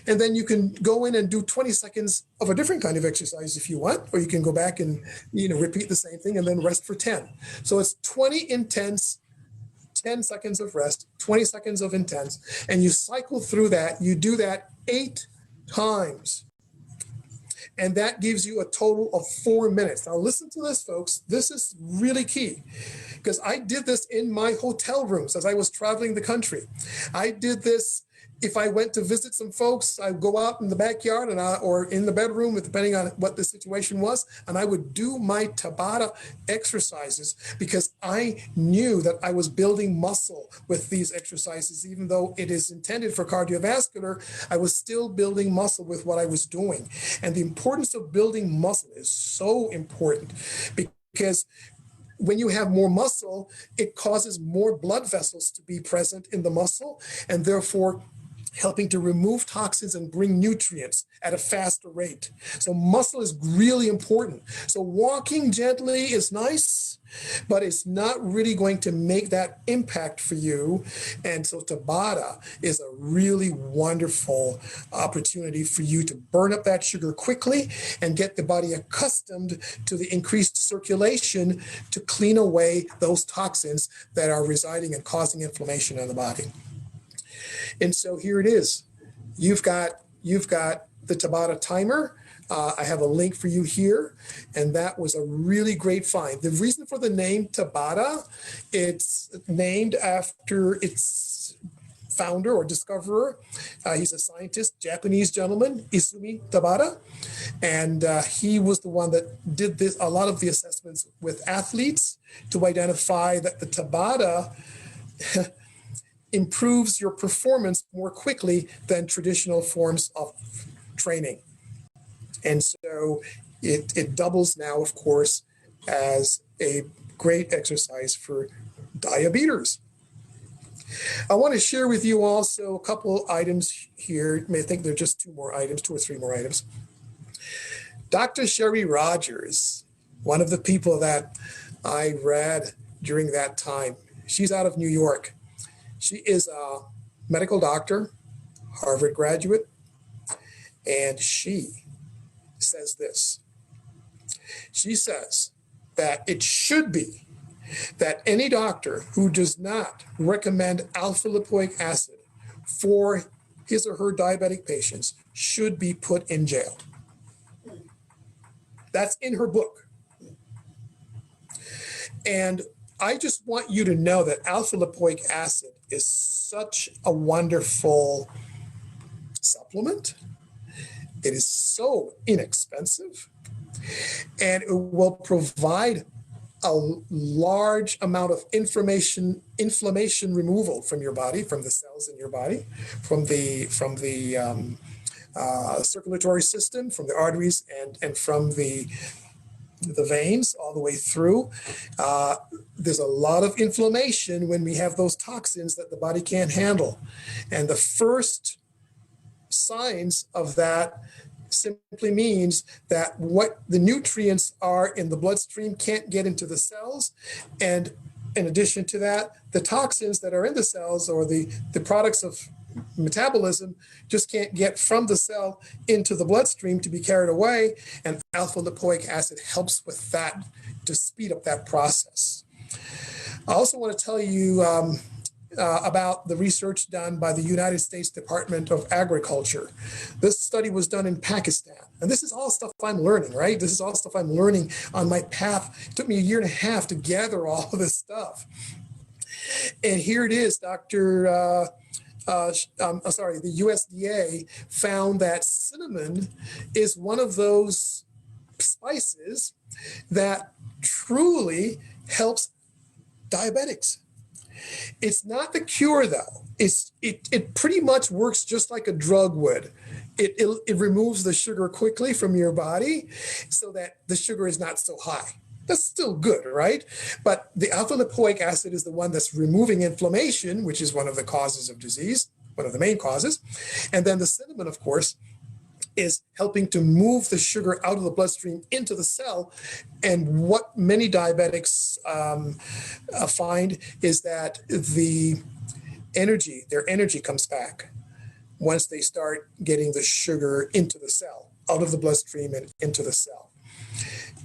And then you can go in and do 20 seconds of a different kind of exercise if you want, or you can go back and repeat the same thing and then rest for 10. So it's 20 intense, 10 seconds of rest, 20 seconds of intense, and you cycle through that. You do that 8 times. And that gives you a total of 4 minutes. Now listen to this, folks. This is really key because I did this in my hotel rooms as I was traveling the country. I did this. If I went to visit some folks, I'd go out in the backyard or in the bedroom, depending on what the situation was, and I would do my Tabata exercises because I knew that I was building muscle with these exercises. Even though it is intended for cardiovascular, I was still building muscle with what I was doing. And the importance of building muscle is so important because when you have more muscle, it causes more blood vessels to be present in the muscle, and therefore helping to remove toxins and bring nutrients at a faster rate. So muscle is really important. So walking gently is nice, but it's not really going to make that impact for you. And so Tabata is a really wonderful opportunity for you to burn up that sugar quickly and get the body accustomed to the increased circulation to clean away those toxins that are residing and causing inflammation in the body. And so here it is. You've got the Tabata timer. I have a link for you here, and that was a really great find. The reason for the name Tabata, it's named after its founder or discoverer. He's a scientist, Japanese gentleman, Izumi Tabata, and he was the one that did a lot of the assessments with athletes to identify that the Tabata improves your performance more quickly than traditional forms of training. And so it doubles now, of course, as a great exercise for diabeters. I want to share with you also a couple items here. You may think they're just 2 or 3 more items. Dr. Sherry Rogers, one of the people that I read during that time, she's out of New York. She is a medical doctor, Harvard graduate, and she says this. She says that it should be that any doctor who does not recommend alpha lipoic acid for his or her diabetic patients should be put in jail. That's in her book. And I just want you to know that alpha lipoic acid is such a wonderful supplement. It is so inexpensive, and it will provide a large amount of inflammation removal from your body, from the cells in your body, from the circulatory system, from the arteries, and from the veins all the way through. There's a lot of inflammation when we have those toxins that the body can't handle. And the first signs of that simply means that what the nutrients are in the bloodstream can't get into the cells. And in addition to that, the toxins that are in the cells or the products of metabolism just can't get from the cell into the bloodstream to be carried away. And alpha lipoic acid helps with that to speed up that process. I also want to tell you about the research done by the United States Department of Agriculture. This study was done in Pakistan. And this is all stuff I'm learning, right? This is all stuff I'm learning on my path. It took me 1.5 years to gather all of this stuff. And here it is, the USDA found that cinnamon is one of those spices that truly helps diabetics. It's not the cure, though. It pretty much works just like a drug would. It removes the sugar quickly from your body so that the sugar is not so high. That's still good, right? But the alpha lipoic acid is the one that's removing inflammation, which is one of the causes of disease, one of the main causes. And then the cinnamon, of course, is helping to move the sugar out of the bloodstream into the cell. And what many diabetics find is that their energy comes back once they start getting the sugar into the cell, out of the bloodstream and into the cell.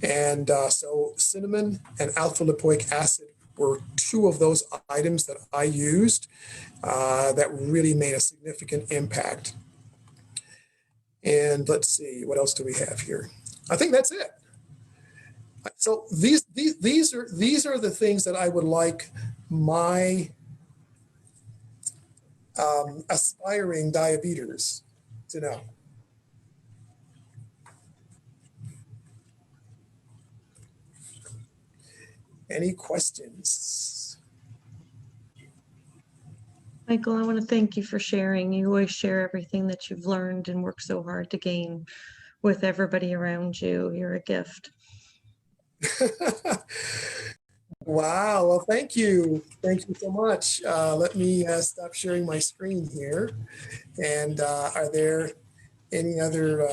And so cinnamon and alpha lipoic acid were two of those items that I used that really made a significant impact. And let's see, what else do we have here? I think that's it. So these are the things that I would like my aspiring diabeters to know. Any questions? Michael, I want to thank you for sharing. You always share everything that you've learned and worked so hard to gain with everybody around you. You're a gift. Wow. Well, thank you. Thank you so much. Let me stop sharing my screen here. And are there any other?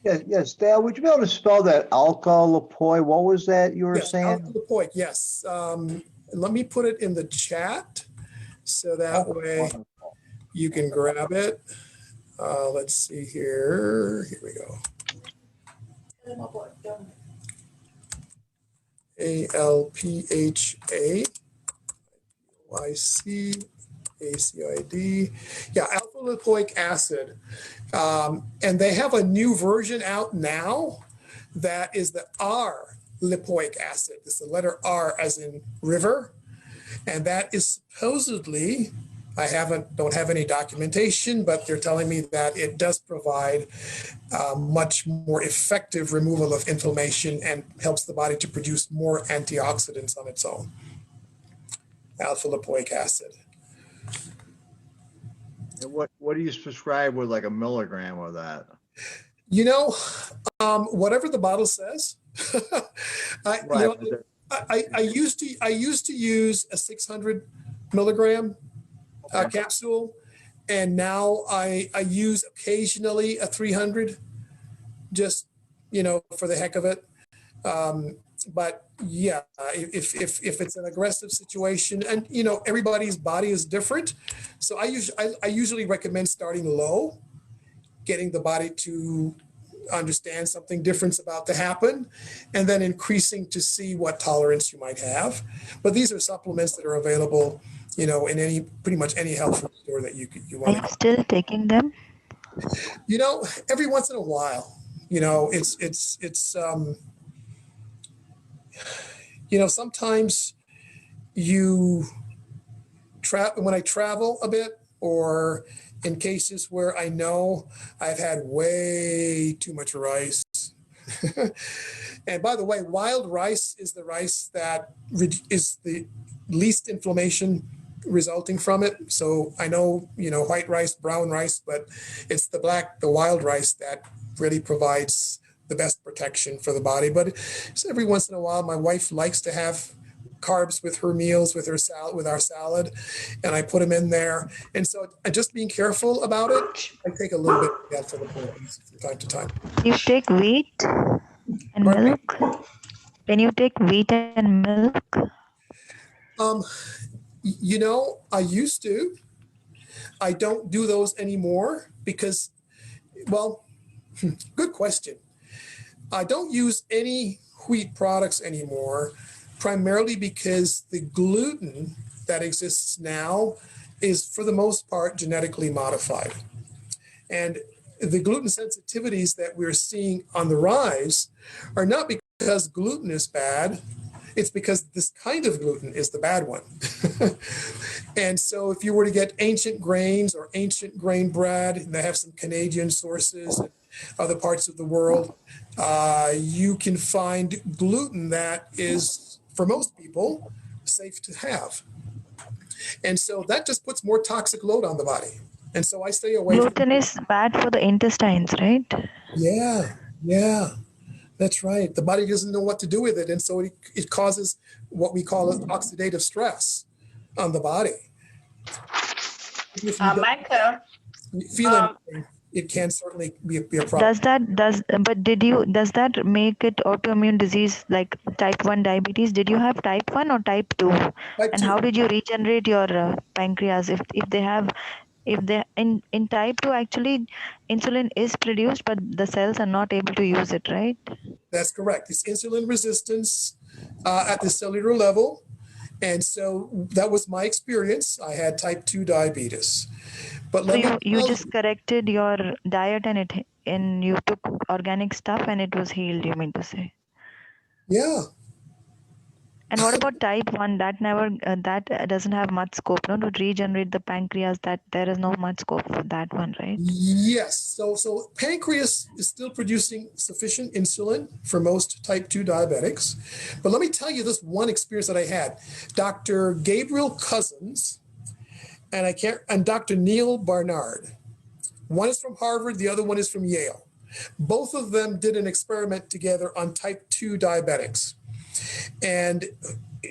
Yes, Dale, would you be able to spell that alpha-lipoic? What was that you were Yes, saying? alpha lipoic, yes. Let me put it in the chat so that way you can grab it. Let's see here. Here we go. ALPHA-YCACID. Yeah, alpha lipoic acid. And they have a new version out now that is the R lipoic acid. It's the letter R as in river. And that is supposedly, don't have any documentation, but they're telling me that it does provide much more effective removal of inflammation and helps the body to produce more antioxidants on its own. Alpha lipoic acid. And what do you prescribe with like a milligram of that? You know, whatever the bottle says. I used to use a 600 milligram capsule, and now I use occasionally a 300, just for the heck of it. But yeah, if it's an aggressive situation, and everybody's body is different, so I usually recommend starting low, getting the body to understand something different's about to happen, and then increasing to see what tolerance you might have. But these are supplements that are available, in pretty much any health food store that you want. Are you still taking them? Every once in a while, sometimes when I travel a bit, or in cases where I know I've had way too much rice. And by the way, wild rice is the rice that is the least inflammation resulting from it. So I know, white rice, brown rice, but it's the wild rice that really provides the best protection for the body. But every once in a while, my wife likes to have carbs with her meals, with our salad, and I put them in there. And so just being careful about it, I take a little bit of alpha lipoic from time to time. You take wheat and milk? Can you take wheat and milk? You know, I used to. I don't do those anymore because, well, good question. I don't use any wheat products anymore, primarily because the gluten that exists now is, for the most part, genetically modified. And the gluten sensitivities that we're seeing on the rise are not because gluten is bad, it's because this kind of gluten is the bad one. And so if you were to get ancient grains or ancient grain bread, and they have some Canadian sources and other parts of the world, you can find gluten that is, for most people, safe to have. And so that just puts more toxic load on the body. And so I stay away from. Gluten is bad for the intestines, right? Yeah, that's right. The body doesn't know what to do with it. And so it causes what we call oxidative stress on the body. If you don't Michael, feel anything, it can certainly be a problem. Does that make it autoimmune disease like type 1 diabetes? Did you have type 1 or type 2? Type And 2. how did you regenerate your pancreas if they have, if they in type 2 actually insulin is produced but the cells are not able to use it, right? That's correct. It's insulin resistance at the cellular level. And so that was my experience. I had type 2 diabetes. But So let me you tell just corrected your diet and you took organic stuff and it was healed, you mean to say? yeah. And what about type 1? That never that doesn't have much scope, no, to regenerate the pancreas. That there is no much scope for that one, right? Yes. So pancreas is still producing sufficient insulin for most type 2 diabetics. But let me tell you this one experience that I had. Dr. Gabriel Cousins and Dr. Neil Barnard. One is from Harvard, the other one is from Yale. Both of them did an experiment together on type 2 diabetics. And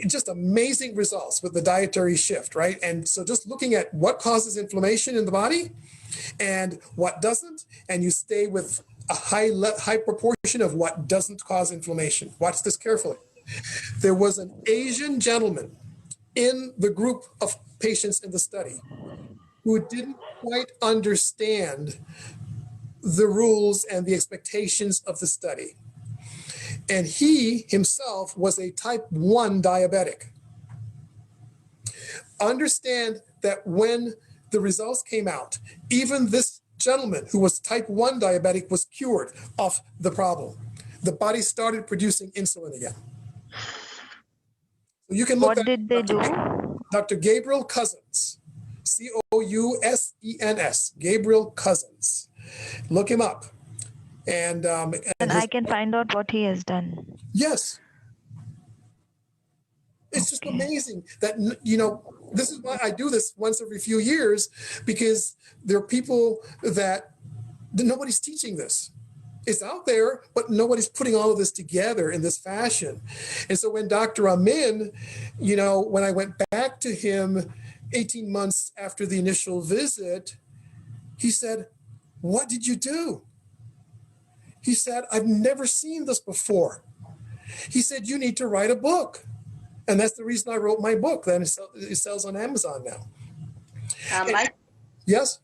just amazing results with the dietary shift, right? And so just looking at what causes inflammation in the body and what doesn't, and you stay with a high proportion of what doesn't cause inflammation. Watch this carefully. There was an Asian gentleman in the group of patients in the study who didn't quite understand the rules and the expectations of the study. And he himself was a type 1 diabetic. Understand that when the results came out, even this gentleman who was type 1 diabetic was cured of the problem. The body started producing insulin again. So you can look What at did they do? Dr. Gabriel Cousins, Cousens, Gabriel Cousins. Look him up. And I can find out what he has done. Yes. It's just amazing that, you know, this is why I do this once every few years, because there are people that nobody's teaching this. It's out there, but nobody's putting all of this together in this fashion. And so when Dr. Amin, you know, when I went back to him 18 months after the initial visit, he said, "What did you do?" He said, "I've never seen this before." He said, "You need to write a book." And that's the reason I wrote my book. Then it sells on Amazon now. Mike? Yes?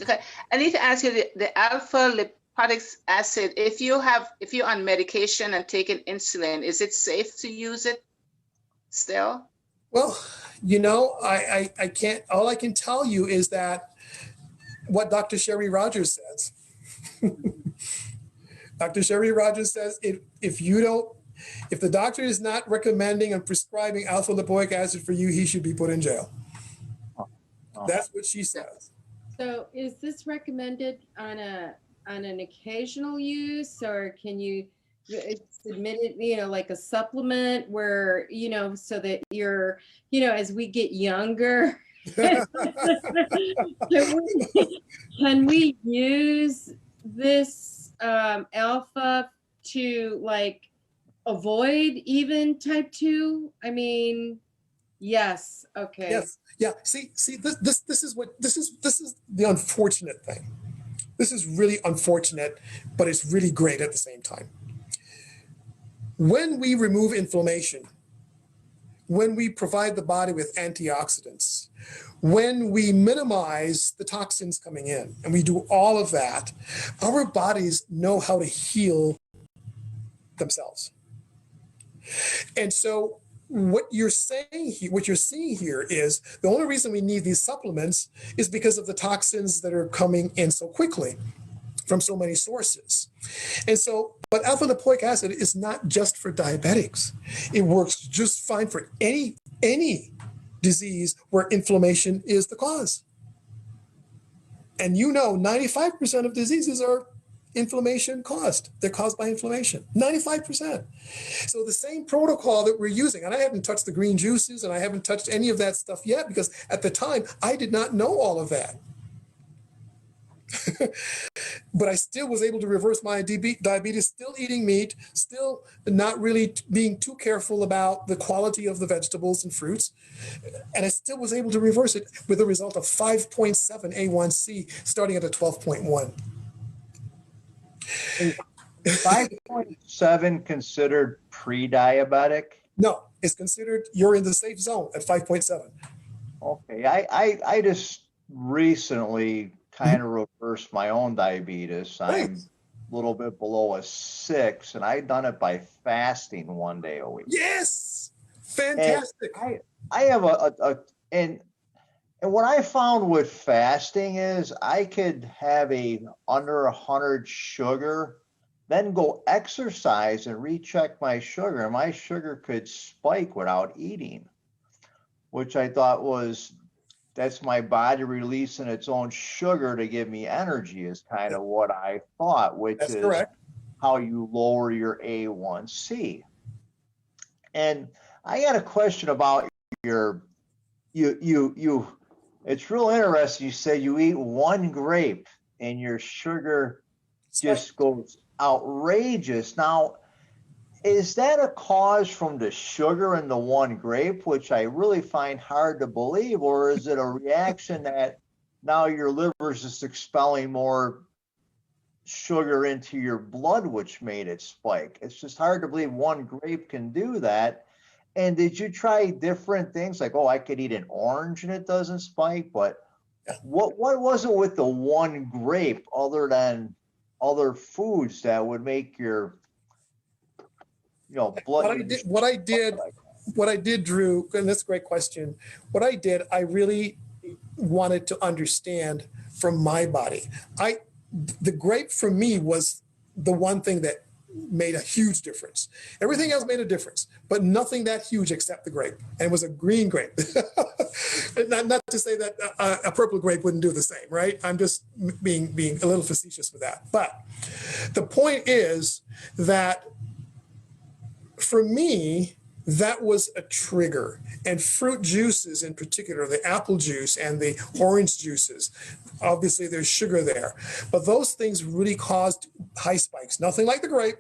Okay. I need to ask you the alpha lipoic acid, if you're on medication and taking insulin, is it safe to use it still? Well, you know, I can't, all I can tell you is that what Dr. Sherry Rogers says. Dr. Sherry Rogers says if the doctor is not recommending and prescribing alpha lipoic acid for you, he should be put in jail. That's what she says. So is this recommended on an occasional use, or can you submit it, you know, like a supplement where, you know, so that you're, you know, as we get younger, can we use this alpha to like avoid even type 2? I mean, yes. Okay. Yes. Yeah. See, this is the unfortunate thing. This is really unfortunate, but it's really great at the same time. When we remove inflammation, when we provide the body with antioxidants, when we minimize the toxins coming in, and we do all of that, our bodies know how to heal themselves. And so what you're saying here, what you're seeing here is the only reason we need these supplements is because of the toxins that are coming in so quickly from so many sources. And so, but alpha lipoic acid is not just for diabetics. It works just fine for any disease where inflammation is the cause. And 95% of diseases are inflammation caused. They're caused by inflammation, 95%. So the same protocol that we're using, and I haven't touched the green juices and I haven't touched any of that stuff yet because at the time I did not know all of that. But I still was able to reverse my diabetes, still eating meat, still not really being too careful about the quality of the vegetables and fruits. And I still was able to reverse it with a result of 5.7 A1C starting at a 12.1. 5.7 considered pre-diabetic? No, it's considered you're in the safe zone at 5.7. Okay, I just recently kind of reversed my own diabetes. I'm a little bit below a 6, and I've done it by fasting 1 day a week. Yes, fantastic. And I have and what I found with fasting is I could have under 100 sugar, then go exercise and recheck my sugar, and my sugar could spike without eating, which I thought that's my body releasing its own sugar to give me energy is kind of what I thought, which That's is correct. how you lower your A1C. And I got a question about it's real interesting. You say you eat one grape and your sugar just goes outrageous. Now, is that a cause from the sugar in the one grape, which I really find hard to believe, or is it a reaction that now your liver is just expelling more sugar into your blood, which made it spike? It's just hard to believe one grape can do that. And did you try different things like, I could eat an orange and it doesn't spike? But what was it with the one grape other than other foods that would make your blood? What I did, Drew, and that's a great question. What I did, I really wanted to understand from my body. The grape for me was the one thing that made a huge difference. Everything else made a difference, but nothing that huge except the grape. And it was a green grape. not to say that a purple grape wouldn't do the same, right? I'm just being a little facetious with that. But the point is that for me, that was a trigger. And fruit juices in particular, the apple juice and the orange juices, obviously there's sugar there. But those things really caused high spikes. Nothing like the grape,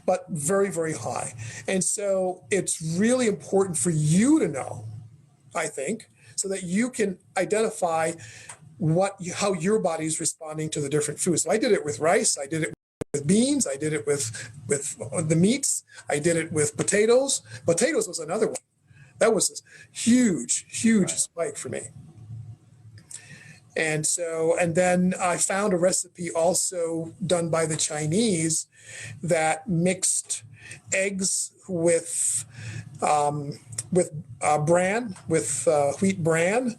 but very, very high. And so it's really important for you to know, I think, so that you can identify how your body is responding to the different foods. So I did it with rice. I did it with beans. I did it with the meats. I did it with potatoes. Potatoes was another one. That was a huge spike for me. And then I found a recipe also done by the Chinese that mixed eggs with bran, with wheat bran,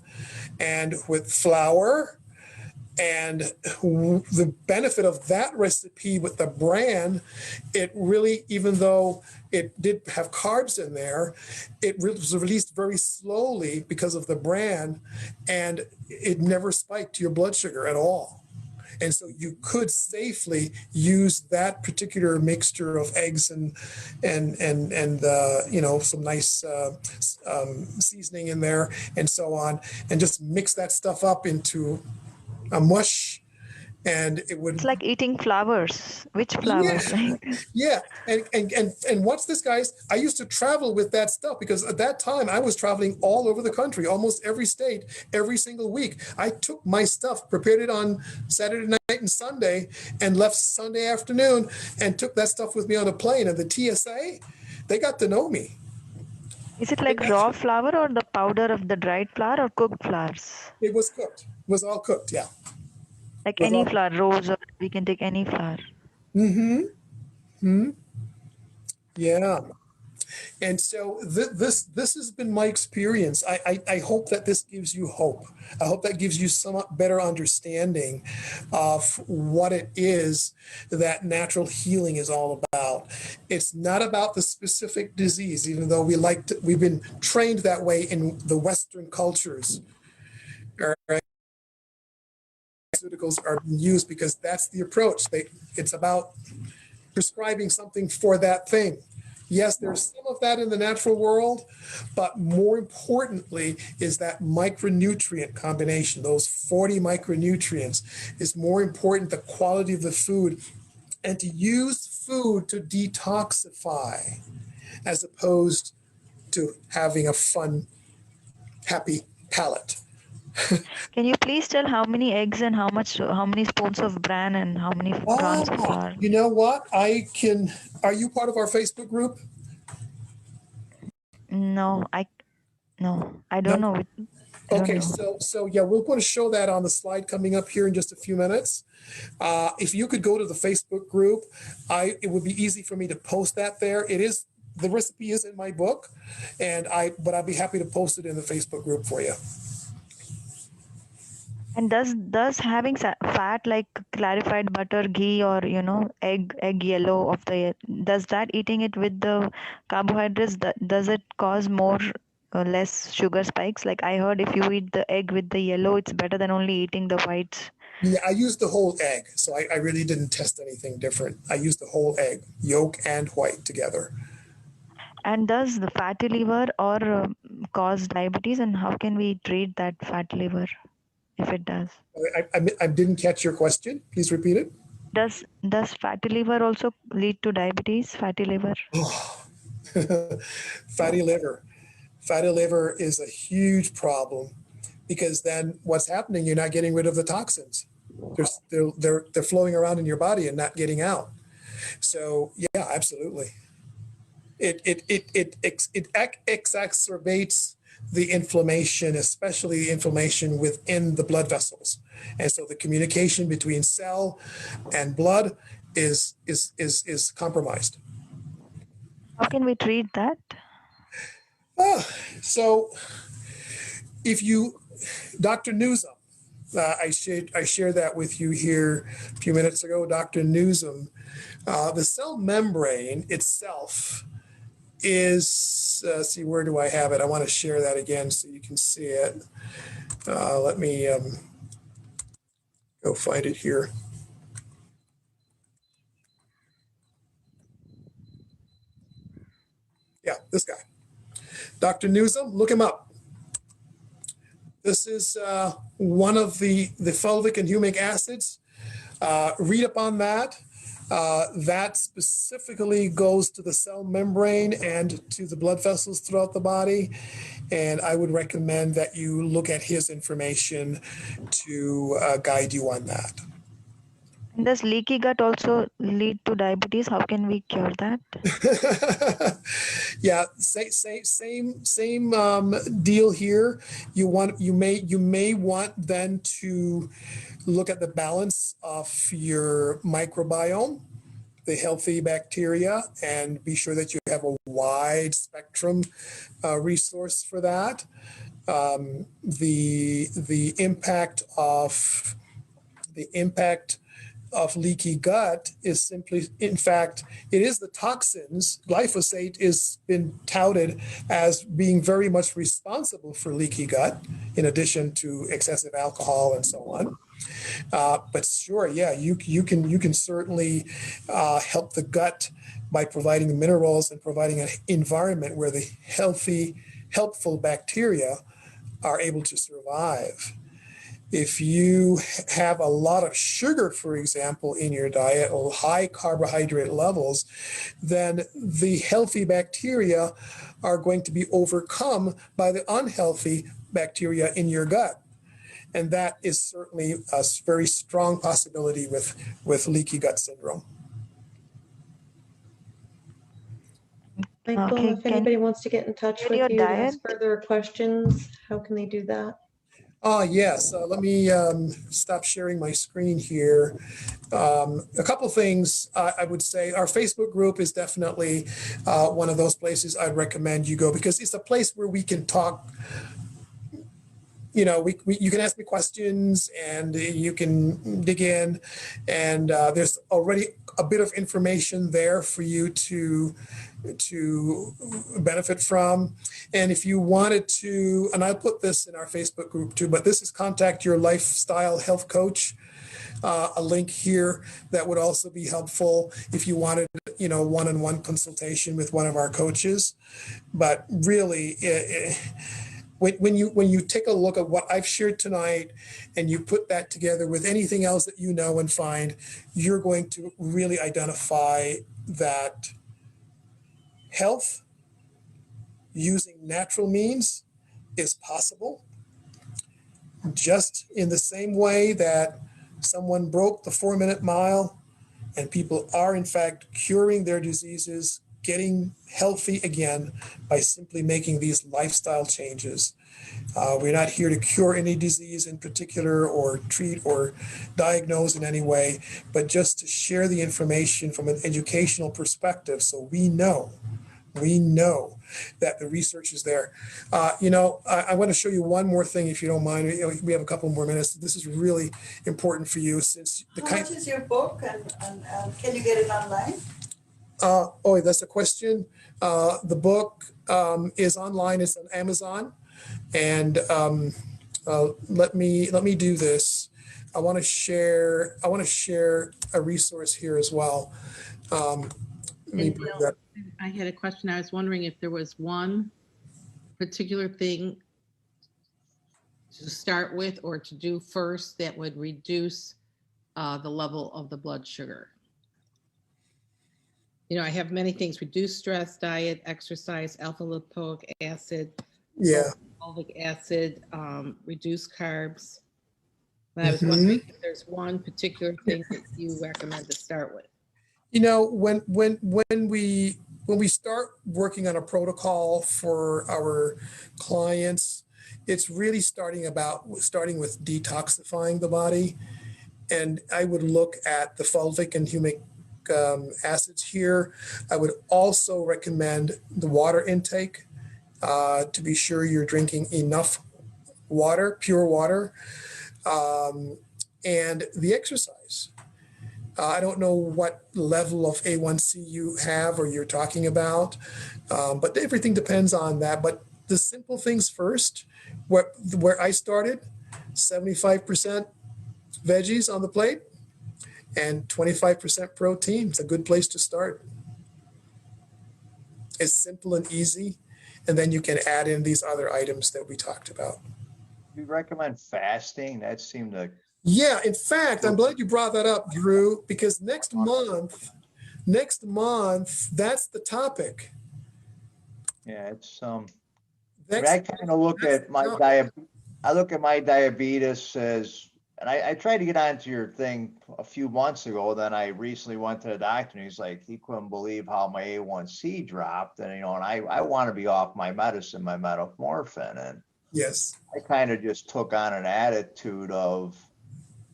and with flour. And the benefit of that recipe with the bran, it really, even though it did have carbs in there, it was released very slowly because of the bran, and it never spiked your blood sugar at all. And so you could safely use that particular mixture of eggs and some nice seasoning in there and so on, and just mix that stuff up into a mush, and it would. It's like eating flowers. Which flowers? Yeah. And watch this, guys. I used to travel with that stuff because at that time I was traveling all over the country, almost every state, every single week. I took my stuff, prepared it on Saturday night and Sunday, and left Sunday afternoon and took that stuff with me on a plane. And the TSA, they got to know me. Is it like raw flour or the powder of the dried flour or cooked flours? It was cooked. It was all cooked. Yeah. Like It was any all. flour, rose, or we can take any flour. Mm-hmm. Hmm. Yeah. And so this has been my experience. I hope that this gives you hope. I hope that gives you somewhat better understanding of what it is that natural healing is all about. It's not about the specific disease, even though we've been trained that way in the Western cultures. All right? Pharmaceuticals are being used because that's the approach. It's about prescribing something for that thing. Yes, there's some of that in the natural world, but more importantly is that micronutrient combination. Those 40 micronutrients is more important, the quality of the food, and to use food to detoxify as opposed to having a fun, happy palate. Can you please tell how many eggs and how many spoons of bran and how many grams of flour? You know what? Are you part of our Facebook group? No, I No. don't know. I don't Okay, know. so yeah, we're going to show that on the slide coming up here in just a few minutes. If you could go to the Facebook group, it would be easy for me to post that there. The recipe is in my book, but I'd be happy to post it in the Facebook group for you. And does having fat like clarified butter, ghee, or egg yellow of does that eating it with the carbohydrates, does it cause more less sugar spikes? Like I heard if you eat the egg with the yellow, it's better than only eating the whites. Yeah, I used the whole egg, so I really didn't test anything different. I used the whole egg, yolk and white together. And does the fatty liver or cause diabetes, and how can we treat that fatty liver if it does? I didn't catch your question. Please repeat it. Does fatty liver also lead to diabetes? Fatty liver. Oh. Fatty liver. Fatty liver is a huge problem because then what's happening? You're not getting rid of the toxins. They're flowing around in your body and not getting out. So yeah, absolutely. It exacerbates the inflammation, especially the inflammation within the blood vessels. And so the communication between cell and blood is compromised. How can we treat that? So if you, Dr. Newsom, I shared that with you here a few minutes ago. Dr. Newsom, the cell membrane itself is, see, where do I have it? I want to share that again so you can see it. Let me go find it here. Yeah, this guy. Dr. Newsom, look him up. This is one of the fulvic and humic acids. Read up on that. That specifically goes to the cell membrane and to the blood vessels throughout the body. And I would recommend that you look at his information to guide you on that. And does leaky gut also lead to diabetes? How can we cure that? Yeah, same deal here. You may want then to look at the balance of your microbiome, the healthy bacteria, and be sure that you have a wide spectrum resource for that. The impact of leaky gut is simply, in fact, it is the toxins. Glyphosate has been touted as being very much responsible for leaky gut, in addition to excessive alcohol and so on. But sure, yeah, you can certainly help the gut by providing the minerals and providing an environment where the helpful bacteria are able to survive. If you have a lot of sugar, for example, in your diet or high carbohydrate levels, then the healthy bacteria are going to be overcome by the unhealthy bacteria in your gut. And that is certainly a very strong possibility with leaky gut syndrome. Michael, Okay, if can anybody wants to get in touch share with your you to ask diet? further questions, how can they do that? Yes, let me stop sharing my screen here. A couple things I would say. Our Facebook group is definitely one of those places I'd recommend you go because it's a place where we can talk. You know, you can ask me questions and you can dig in, and there's already a bit of information there for you to benefit from. And if you wanted to, and I'll put this in our Facebook group too, but this is Contact Your Lifestyle Health Coach. A link here that would also be helpful if you wanted, one-on-one consultation with one of our coaches. But really, when you take a look at what I've shared tonight and you put that together with anything else that you know and find, you're going to really identify that health using natural means is possible, just in the same way that someone broke the 4-minute mile and people are in fact curing their diseases, getting healthy again by simply making these lifestyle changes. We're not here to cure any disease in particular or treat or diagnose in any way, but just to share the information from an educational perspective so we know that the research is there. I want to show you one more thing, if you don't mind. We have a couple more minutes. This is really important for you since the How much is your book and can you get it online? That's a question. The book is online. It's on Amazon. And let me do this. I want to share a resource here as well. Let me bring that. I had a question. I was wondering if there was one particular thing to start with or to do first that would reduce the level of the blood sugar. I have many things: reduce stress, diet, exercise, alpha lipoic acid, fulvic acid, reduce carbs. And I was wondering if there's one particular thing that you recommend to start with. When we start working on a protocol for our clients, it's really starting with detoxifying the body. And I would look at the fulvic and humic acids here. I would also recommend the water intake to be sure you're drinking enough water, pure water, and the exercise. I don't know what level of A1C you have or you're talking about, but everything depends on that. But the simple things first, where I started, 75% veggies on the plate and 25% protein. It's a good place to start. It's simple and easy. And then you can add in these other items that we talked about. You recommend fasting? That seemed to. Yeah, in fact, I'm glad you brought that up, Drew, because next month, that's the topic. Yeah, it's I kind of look at my diet. I look at my diabetes as, and I tried to get onto your thing a few months ago. Then I recently went to the doctor, and he's like, he couldn't believe how my A1C dropped, and and I want to be off my medicine, my metformin, and yes, I kind of just took on an attitude of,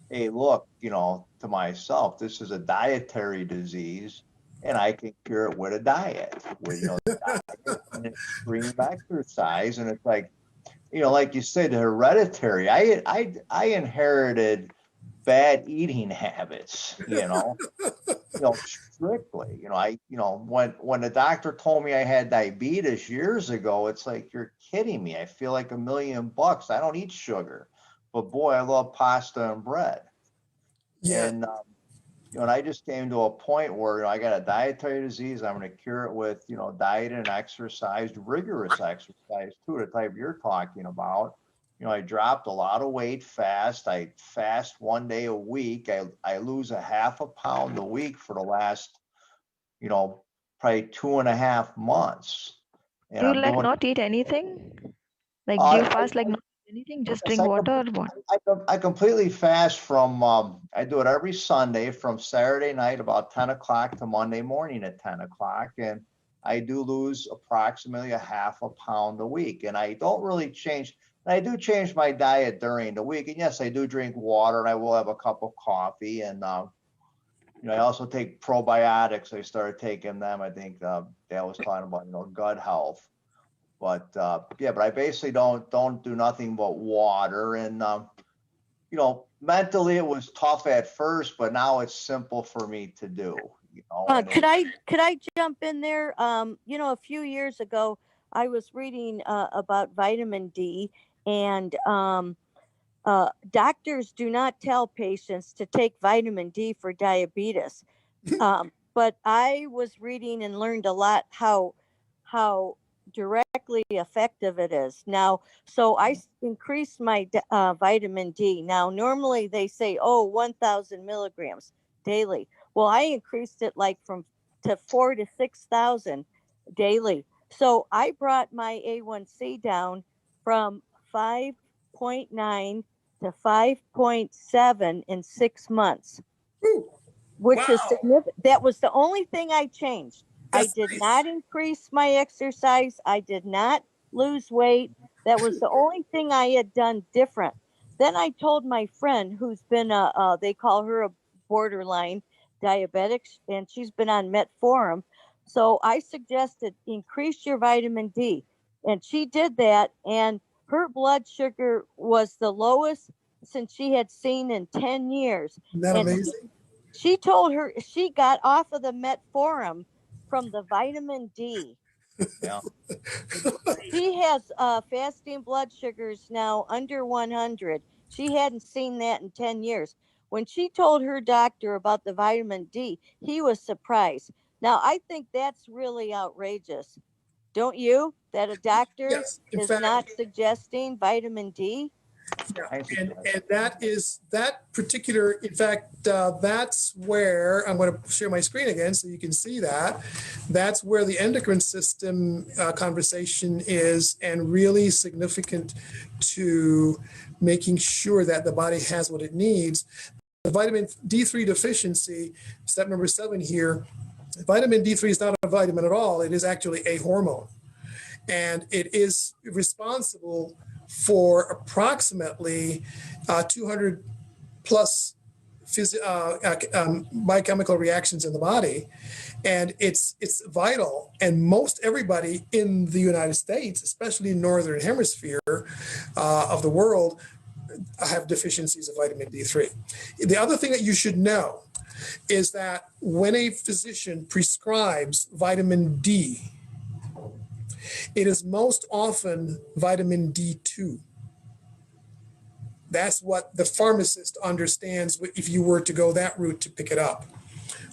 hey, look, to myself, this is a dietary disease, and I can cure it with a diet, with diet and extreme exercise. And it's like, like you said, hereditary. I inherited bad eating habits, strictly. When the doctor told me I had diabetes years ago, it's like, you're kidding me. I feel like $1 million. I don't eat sugar, but boy, I love pasta and bread. Yeah. And and I just came to a point where I got a dietary disease. I'm going to cure it with diet and exercise, rigorous exercise too, the type you're talking about. I dropped a lot of weight fast. I fast 1 day a week. I lose a half a pound a week for the last probably 2.5 months. And Do you I'm doing. not eat anything? Like, do you fast not eat anything? Just drink water or what? I completely fast from, I do it every Sunday from Saturday night about 10 o'clock to Monday morning at 10 o'clock. And I do lose approximately a half a pound a week, and I don't really change. And I do change my diet during the week, and yes, I do drink water, and I will have a cup of coffee, and I also take probiotics. I started taking them. I think Dale was talking about gut health, but yeah, but I basically don't do nothing but water, and mentally it was tough at first, but now it's simple for me to do. Could I jump in there? A few years ago, I was reading about vitamin D, and doctors do not tell patients to take vitamin D for diabetes. But I was reading and learned a lot how directly effective it is. Now, so I increased my vitamin D. Now, normally they say, 1,000 milligrams daily. Well, I increased it like to 4 to 6,000 daily. So I brought my A1C down from 5.9 to 5.7 in 6 months, which is significant. That was the only thing I changed. I did not increase my exercise. I did not lose weight. That was the only thing I had done different. Then I told my friend, who's been they call her a borderline diabetic, and she's been on Metformin. So I suggested increase your vitamin D, and she did that, and her blood sugar was the lowest since she had seen in 10 years. Isn't that And amazing? she told her she got off of the Metformin from the vitamin D. Yeah. She has fasting blood sugars now under 100. She hadn't seen that in 10 years. When she told her doctor about the vitamin D, he was surprised. Now, I think that's really outrageous. Don't you? That a doctor Yes, in is fact, not suggesting vitamin D? yeah, and that particular, in fact, that's where I'm going to share my screen again so you can see that. That's where the endocrine system conversation is, and really significant to making sure that the body has what it needs. The vitamin D3 deficiency, step number 7 here, vitamin D3 is not a vitamin at all. It is actually a hormone. And it is responsible for approximately 200 plus biochemical reactions in the body. And it's vital. And most everybody in the United States, especially in Northern Hemisphere of the world, have deficiencies of vitamin D3. The other thing that you should know is that when a physician prescribes vitamin D, it is most often vitamin D2. That's what the pharmacist understands if you were to go that route to pick it up.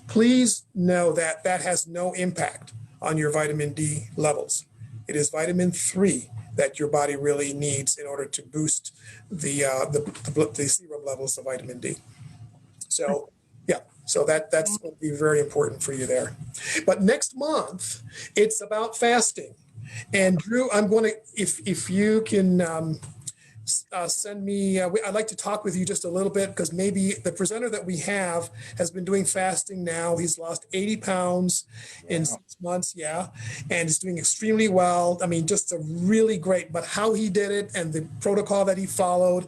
Please know that that has no impact on your vitamin D levels. It is vitamin 3 that your body really needs in order to boost the serum levels of vitamin D. So, yeah, so that's going to be very important for you there. But next month, it's about fasting. And Drew, I'm going to, if you can send me, I'd like to talk with you just a little bit, because maybe the presenter that we have has been doing fasting now. He's lost 80 pounds in 6 months. Yeah. And he's doing extremely well. I mean, just a really great, but how he did it and the protocol that he followed,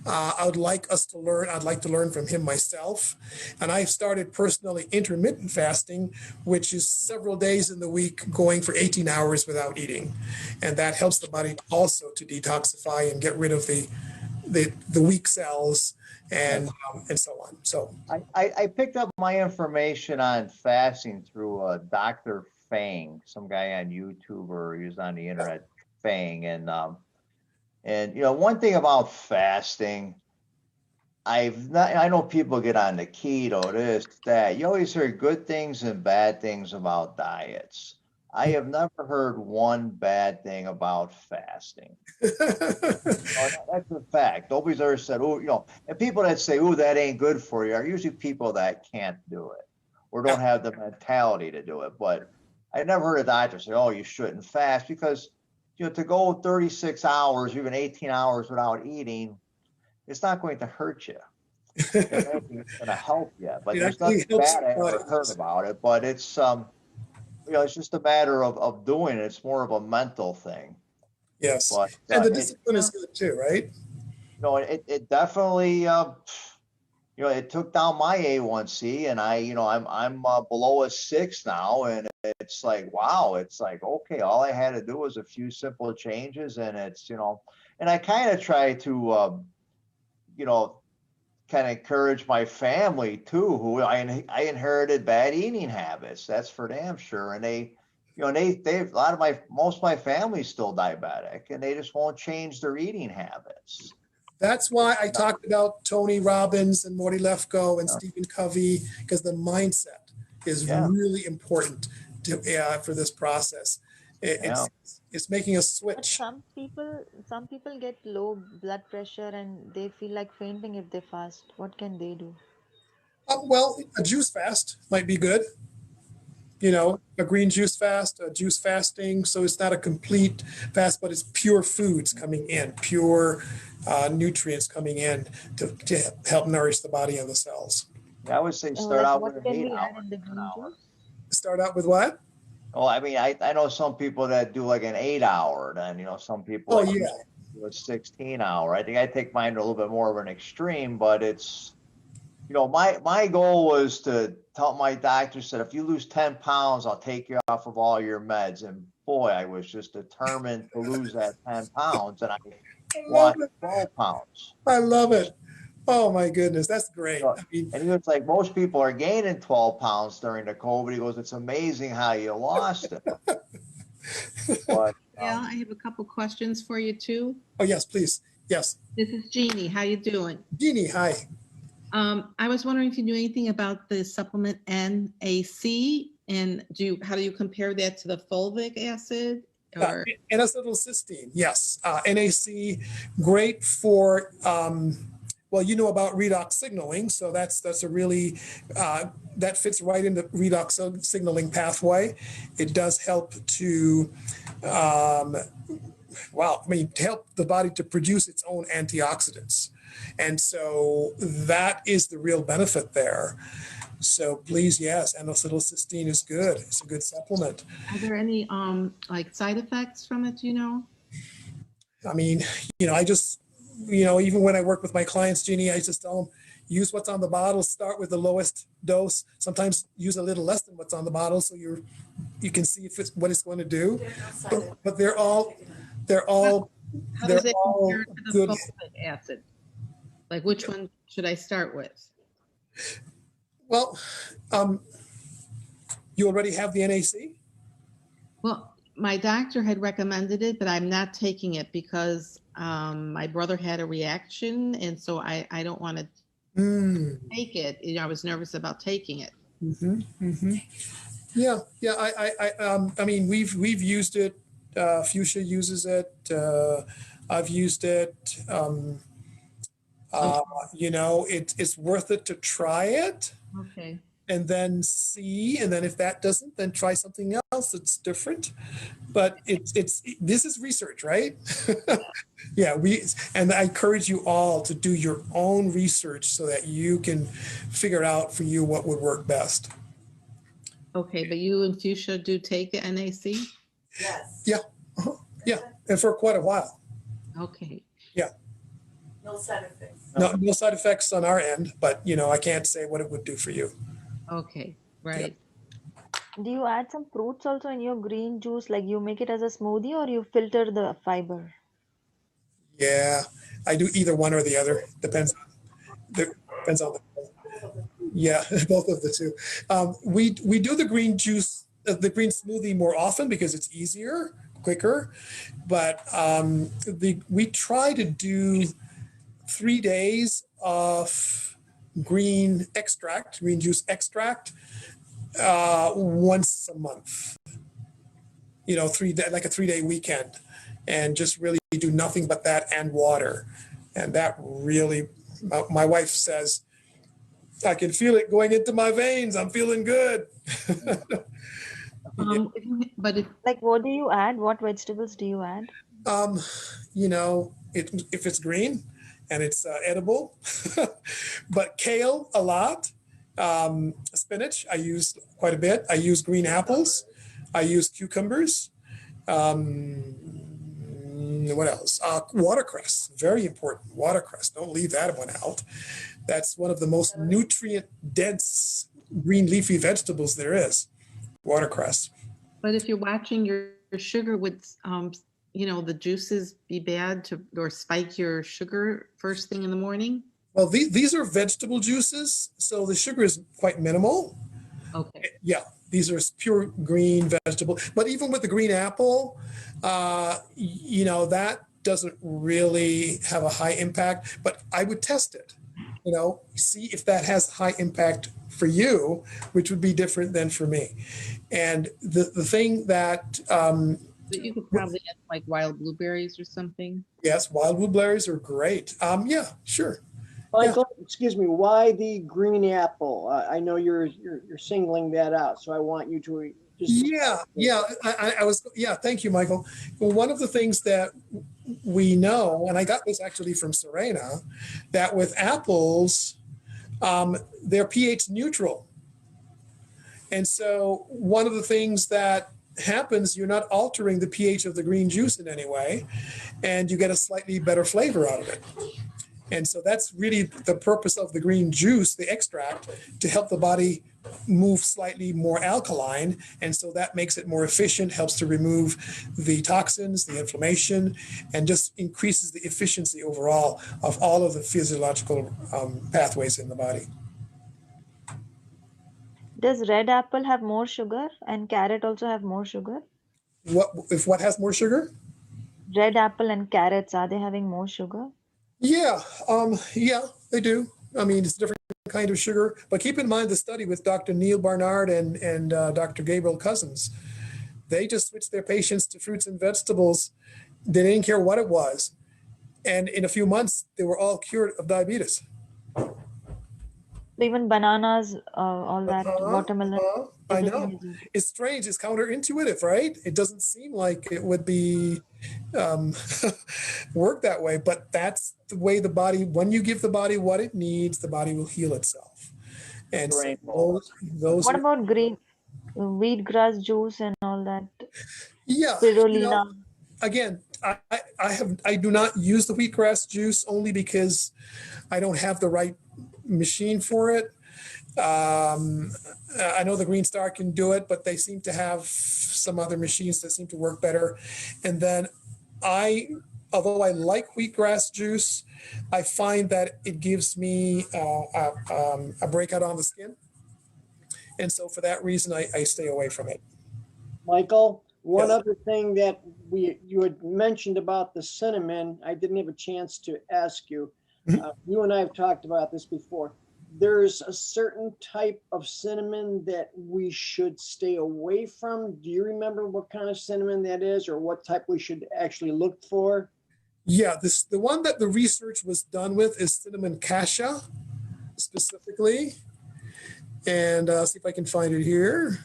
I would like us to learn. I'd like to learn from him myself. And I've started personally intermittent fasting, which is several days in the week going for 18 hours without eating. And that helps the body also to detoxify and get rid of the weak cells and so on. So I picked up my information on fasting through Dr. Fang, some guy on YouTube, or he was on the internet, Fang, and one thing about fasting, I know people get on the keto, this, that. You always hear good things and bad things about diets. I have never heard one bad thing about fasting. That's a fact. Nobody's ever said, and people that say, that ain't good for you are usually people that can't do it or don't have the mentality to do it. But I never heard a doctor say, you shouldn't fast, because, to go 36 hours, even 18 hours without eating, it's not going to hurt you. It's going to help you. But there's nothing bad I ever heard about it. But it's, it's just a matter of doing it. It's more of a mental thing. Yes. But And the discipline is good too, right? it definitely, it took down my A1C, and I'm below a 6 now, and it's like, wow, it's like, okay, all I had to do was a few simple changes, and it's, and I kind of try to, kind of encourage my family too, who I inherited bad eating habits. That's for damn sure. And they most of my family's still diabetic, and they just won't change their eating habits. That's why I talked about Tony Robbins and Morty Lefko and Stephen Covey, because the mindset is really important for this process. It's making a But switch. some people get low blood pressure and they feel like fainting if they fast. What can they do? Well, a juice fast might be good. A green juice fast, a juice fasting. So it's not a complete fast, but it's pure foods coming in, pure nutrients coming in to help nourish the body and the cells. I would say start out with What an can 8 we hour. add in the green juice? Start out with what? Well, I mean, I know some people that do like an 8 hour, then, some people Oh, like yeah. do a 16 hour. I think I take mine to a little bit more of an extreme, but it's, my goal was to tell my doctor, said, if you lose 10 pounds, I'll take you off of all your meds. And boy, I was just determined to lose that 10 pounds, and I lost 12 pounds. I love it. Oh my goodness, that's great. And he was like, most people are gaining 12 pounds during the COVID. He goes, it's amazing how you lost it. But, Yeah, I have a couple questions for you too. Oh yes, please. Yes. This is Jeannie. How you doing? Jeannie, hi. I was wondering if you knew anything about the supplement NAC, and how do you compare that to the fulvic acid? Or N-acetylcysteine, yes. NAC, great for well, you know about redox signaling, so that's a really that fits right into redox signaling pathway. It does help to help the body to produce its own antioxidants, and so that is the real benefit there. So please, yes, N-acetylcysteine is good. It's a good supplement. Are there any like side effects from it? Do you know? I mean, I just, even when I work with my clients, Jeannie, I just tell them, use what's on the bottle, start with the lowest dose. Sometimes use a little less than what's on the bottle so you can see if what it's going to do. But they're all How does it all compare to the good. fulvic acid? Like, which one should I start with? Well, you already have the NAC? Well, my doctor had recommended it, but I'm not taking it because my brother had a reaction, and so I don't want to take it. I was nervous about taking it. Yeah. I mean, we've used it. Fuchsia uses it. I've used it. It's worth it to try it. Okay. And then see, and then if that doesn't, then try something else that's different. But this is research, right? Yeah, and I encourage you all to do your own research so that you can figure out for you what would work best. Okay, but you and Fuchsia do take the NAC? Yes. Yeah, yeah, and for quite a while. Okay. Yeah. No side effects. No side effects on our end, but I can't say what it would do for you. Okay, right. Do you add some fruits also in your green juice? Like you make it as a smoothie or you filter the fiber? Yeah, I do either one or the other. Depends on yeah, both of the two. We do the green juice, the green smoothie more often because it's easier, quicker. But we try to do 3 days of green juice extract, once a month. 3 day, like a 3-day weekend, and just really do nothing but that and water. And that really, my wife says, I can feel it going into my veins. I'm feeling good. But like, what do you add? What vegetables do you add? If it's green and it's edible, but kale a lot. Spinach I use quite a bit. I use green apples. I use cucumbers. What else? Watercress, very important. Watercress, don't leave that one out. That's one of the most nutrient dense green leafy vegetables there is. Watercress. But if you're watching your sugar, would the juices be bad or spike your sugar first thing in the morning? Well, these are vegetable juices, so the sugar is quite minimal. Okay. Yeah, these are pure green vegetable. But even with the green apple, that doesn't really have a high impact. But I would test it. See if that has high impact for you, which would be different than for me. And the thing that But you could probably add like wild blueberries or something. yes, wild blueberries are great. Yeah, sure. Michael, excuse me, why the green apple? I know you're singling that out, so I want you to just. Thank you, Michael. Well, one of the things that we know, and I got this actually from Serena, that with apples, they're pH neutral. And so one of the things that happens, you're not altering the pH of the green juice in any way, and you get a slightly better flavor out of it. And so that's really the purpose of the green juice, the extract, to help the body move slightly more alkaline. And so that makes it more efficient, helps to remove the toxins, the inflammation, and just increases the efficiency overall of all of the physiological pathways in the body. Does red apple have more sugar and carrot also have more sugar? What has more sugar? Red apple and carrots, are they having more sugar? Yeah, they do. I mean, it's a different kind of sugar, but keep in mind the study with Dr. Neil Barnard and Dr. Gabriel Cousins. They just switched their patients to fruits and vegetables. They didn't care what it was. And in a few months, they were all cured of diabetes. Even bananas, all that, watermelon. I know. It's strange. It's counterintuitive, right? It doesn't seem like it would be work that way, but that's the way the body, when you give the body what it needs, the body will heal itself. And so those what about green wheatgrass juice and all that? Yeah. Spirulina. Again, I do not use the wheatgrass juice only because I don't have the right machine for it. I know the Green Star can do it, but they seem to have some other machines that seem to work better. And then although I like wheatgrass juice, I find that it gives me a breakout on the skin. And so for that reason, I stay away from it. Michael, one other thing that you had mentioned about the cinnamon, I didn't have a chance to ask you. You and I have talked about this before. There's a certain type of cinnamon that we should stay away from. Do you remember what kind of cinnamon that is, or what type we should actually look for? Yeah, the one that the research was done with is cinnamon cassia specifically. And see if I can find it here.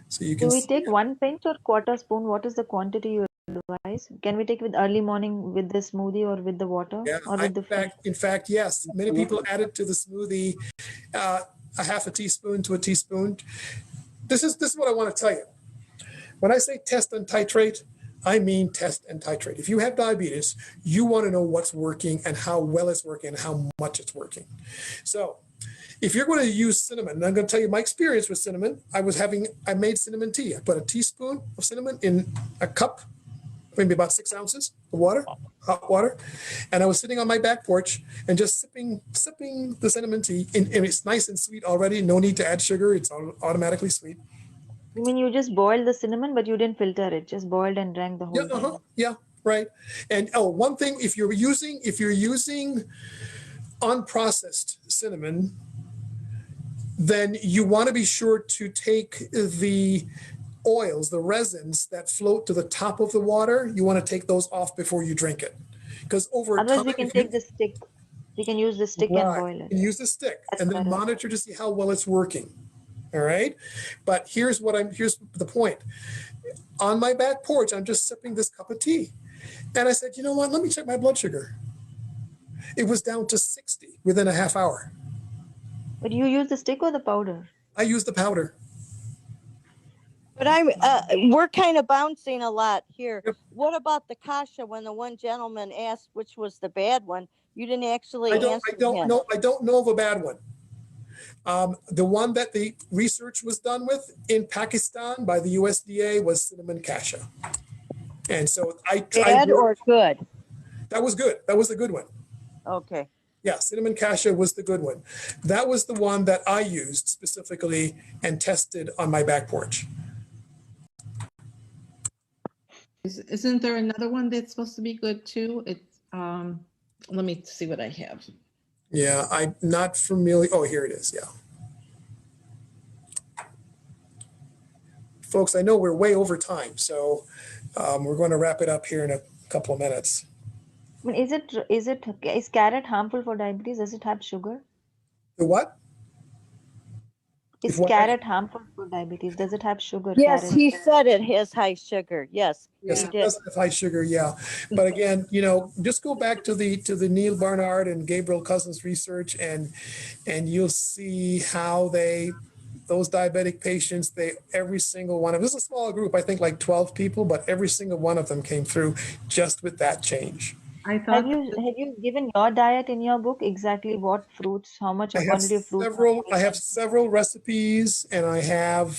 So you can. Do we take 1 pinch or quarter spoon? What is the quantity you advise? Can we take with early morning with the smoothie or with the water? Yeah, or with in fact, yes. Many people add it to the smoothie, a half a teaspoon to a teaspoon. This is what I want to tell you. When I say test and titrate, I mean test and titrate. If you have diabetes, you want to know what's working and how well it's working and how much it's working. So if you're going to use cinnamon, and I'm going to tell you my experience with cinnamon, I made cinnamon tea. I put a teaspoon of cinnamon in a cup, maybe about 6 ounces of water, hot water. And I was sitting on my back porch and just sipping the cinnamon tea. And it's nice and sweet already. No need to add sugar. It's automatically sweet. You mean you just boiled the cinnamon, but you didn't filter it, just boiled and drank the whole thing? Yeah, right. And one thing, if you're using unprocessed cinnamon, then you want to be sure to take the oils, the resins that float to the top of the water. You want to take those off before you drink it, because over Otherwise, time, we can take the stick. We can use the stick and boil it. You can use the stick. That's and then better. monitor to see how well it's working. All right. But here's the point. On my back porch, I'm just sipping this cup of tea. And I said, you know what? Let me check my blood sugar. It was down to 60 within a half hour. But you use the stick or the powder? I use the powder. But we're kind of bouncing a lot here. What about the kasha when the one gentleman asked which was the bad one? You didn't actually answer I don't him. know. I don't know of a bad one. The one that the research was done with in Pakistan by the USDA was cinnamon cassia. And so Bad or good? That was good. That was a good one. Okay. Yeah, cinnamon cassia was the good one. That was the one that I used specifically and tested on my back porch. Isn't there another one that's supposed to be good too? It's let me see what I have. Yeah, I'm not familiar. Oh, here it is. Yeah. Folks, I know we're way over time, so we're going to wrap it up here in a couple of minutes. I mean, is carrot harmful for diabetes? Does it have sugar? The what? Is carrot harmful for diabetes? Does it have sugar? Yes, Carrot? he said it has high sugar. Yes, Yes, he it did. does have high sugar, yeah. But again, just go back to the Neil Barnard and Gabriel Cousens research, and you'll see how those diabetic patients, every single one of this is a small group, I think like 12 people, but every single one of them came through just with that change. I thought Have you given your diet in your book exactly what fruits, how much quantity of fruits? I have several recipes, and I have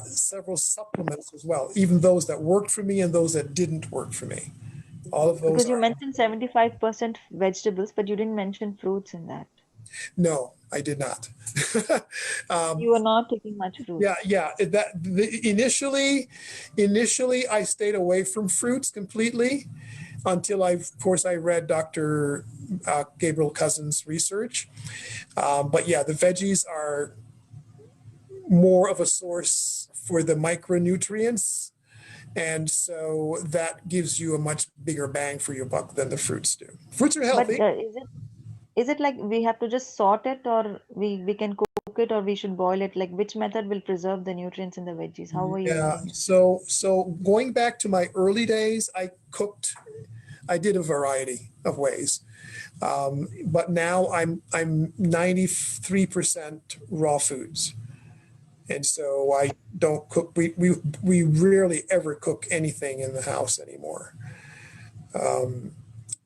several supplements as well, even those that worked for me and those that didn't work for me. All of those. Because you mentioned 75% vegetables, but you didn't mention fruits in that. No, I did not. You were not taking much fruit. Yeah. Initially, I stayed away from fruits completely until I read Dr. Gabriel Cousens' research. But yeah, the veggies are more of a source for the micronutrients. And so that gives you a much bigger bang for your buck than the fruits do. Fruits are healthy. But is it like we have to just sort it, or we can cook it, or we should boil it? Like which method will preserve the nutrients in the veggies? How are you eating it? So going back to my early days, I did a variety of ways. But now I'm 93% raw foods. And so I don't cook. We rarely ever cook anything in the house anymore.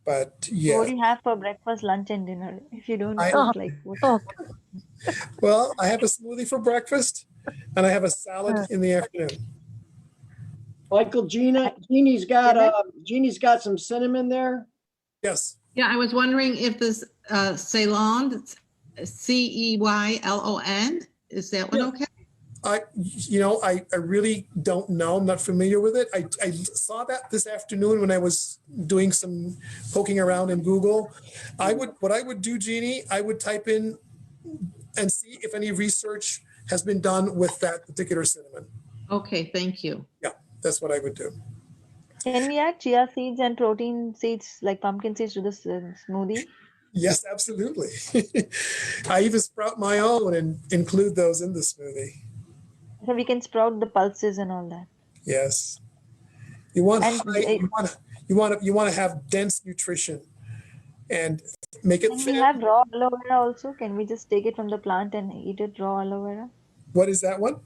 But yeah. What do you have for breakfast, lunch, and dinner? If you don't cook, like what? Well, I have a smoothie for breakfast, and I have a salad in the afternoon. Michael, Jeannie's got some cinnamon there. Yes. Yeah, I was wondering if this Ceylon, CEYLON, is that one okay? I really don't know. I'm not familiar with it. I saw that this afternoon when I was doing some poking around in Google. What I would do, Jeannie, I would type in and see if any research has been done with that particular cinnamon. Okay, thank you. Yeah, that's what I would do. Can we add chia seeds and protein seeds like pumpkin seeds to this smoothie? Yes, absolutely. I even sprout my own and include those in the smoothie. So we can sprout the pulses and all that. Yes. You want to have dense nutrition and make it. Can we have raw aloe vera also? Can we just take it from the plant and eat it raw aloe vera? What is that one?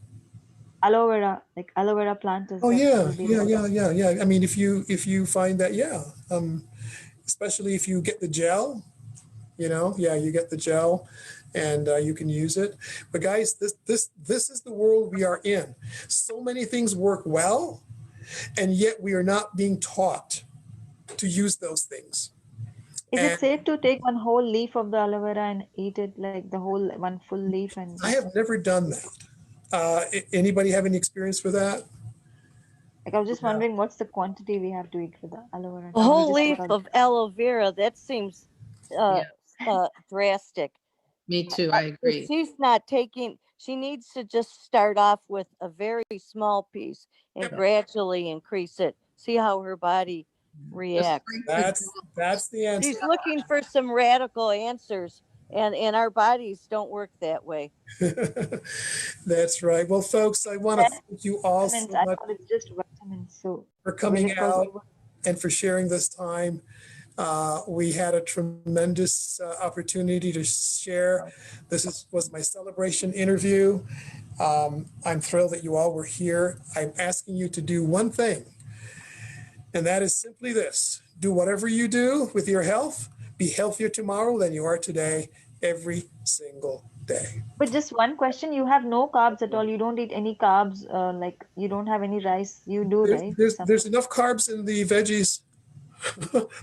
Aloe vera, like aloe vera plant is. Oh yeah. I mean, if you find that, especially if you get the gel, you get the gel, and you can use it. But guys, this is the world we are in. So many things work well, and yet we are not being taught to use those things. Is it safe to take one whole leaf of the aloe vera and eat it, like the whole one full leaf? And I have never done that. Anybody have any experience with that? Like I was just wondering, what's the quantity we have to eat for the aloe vera? A whole leaf of aloe vera, that seems drastic. Me too, I agree. If she's not taking, she needs to just start off with a very small piece and gradually increase it. See how her body reacts. That's the answer. She's looking for some radical answers, and our bodies don't work that way. That's right. Well, folks, I want to thank you all so much it's just vitamins, so for coming out and for sharing this time. We had a tremendous opportunity to share. Was my celebration interview. I'm thrilled that you all were here. I'm asking you to do one thing, and that is simply this. Do whatever you do with your health. Be healthier tomorrow than you are today, every single day. But just one question, you have no carbs at all. You don't eat any carbs, like you don't have any rice. You do, right? There's enough carbs in the veggies,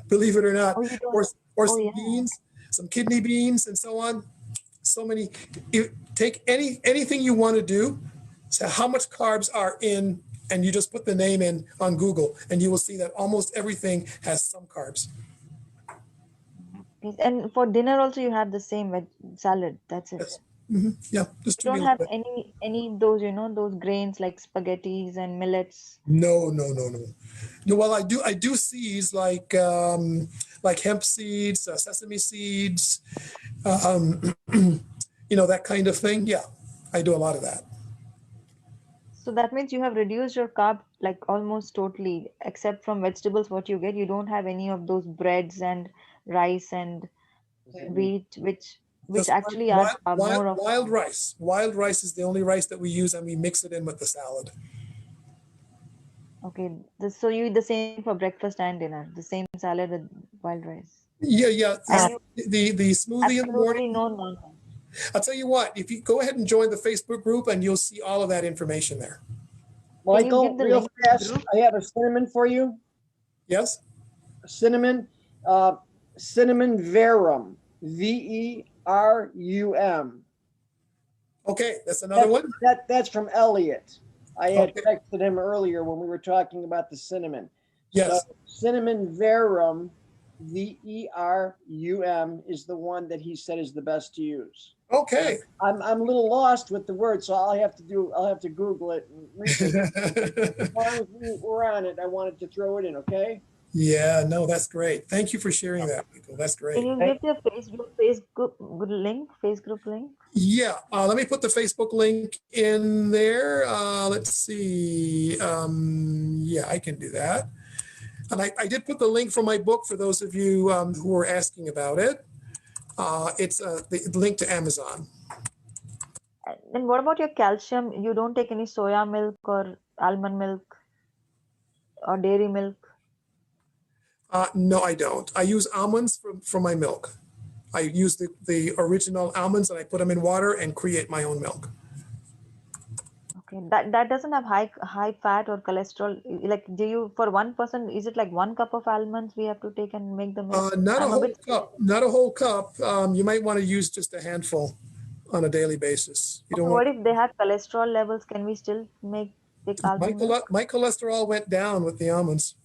believe it or not, Oh, you don't. or Oh, some yeah. beans, some kidney beans, and so on. So many. Take anything you want to do. So how much carbs are in, and you just put the name in on Google, and you will see that almost everything has some carbs. Okay. And for dinner also you have the same salad. That's it. Yes. Yeah, just You to don't be have any of those, those grains like spaghettis and millets. No. No, well, I do seeds like hemp seeds, sesame seeds, that kind of thing. Yeah, I do a lot of that. So that means you have reduced your carb like almost totally, except from vegetables. What you get, you don't have any of those breads and rice and wheat, which Just actually are more of. wild rice. Wild rice is the only rice that we use, and we mix it in with the salad. Okay, so you eat the same for breakfast and dinner, the same salad with wild rice. Yeah. The smoothie in the morning. No nonsense. I'll tell you what. If you go ahead and join the Facebook group, and you'll see all of that information there. Michael, real fast, I have a cinnamon for you. Yes. Cinnamon verum, VERUM. Okay, that's another one. That's from Elliot. I had texted him earlier when we were talking about the cinnamon. Yes. So cinnamon verum, VERUM, is the one that he said is the best to use. Okay. I'm a little lost with the word, so I'll have to Google it and research it. As long as we're on it, I wanted to throw it in, okay? Yeah, no, that's great. Thank you for sharing that, Michael. That's great. Can you give your Facebook link? Yeah, let me put the Facebook link in there. Let's see. Yeah, I can do that. And I did put the link for my book for those of you who were asking about it. It's the link to Amazon. And what about your calcium? You don't take any soya milk or almond milk or dairy milk? No, I don't. I use almonds for my milk. I use the original almonds and I put them in water and create my own milk. Okay, that doesn't have high fat or cholesterol. Like, do you, for one person, is it like 1 cup of almonds we have to take and make the milk? Not a whole cup. You might want to use just a handful on a daily basis. You don't what if they have cholesterol levels? Can we still take almond milk? My cholesterol went down with the almonds.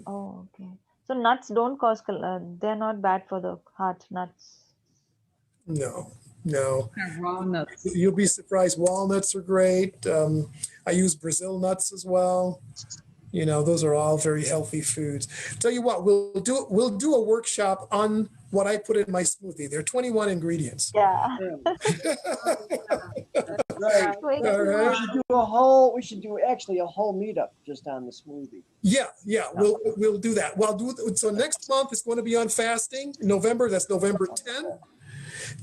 Oh, okay. So nuts don't cause, they're not bad for the heart, nuts. No. Walnuts. You'll be surprised. Walnuts are great. I use Brazil nuts as well. Those are all very healthy foods. Tell you what, we'll do a workshop on what I put in my smoothie. There are 21 ingredients. Yeah. Right. All right. We should do actually a whole meetup just on the smoothie. Yeah. We'll do that. So next month is going to be on fasting. November 10th.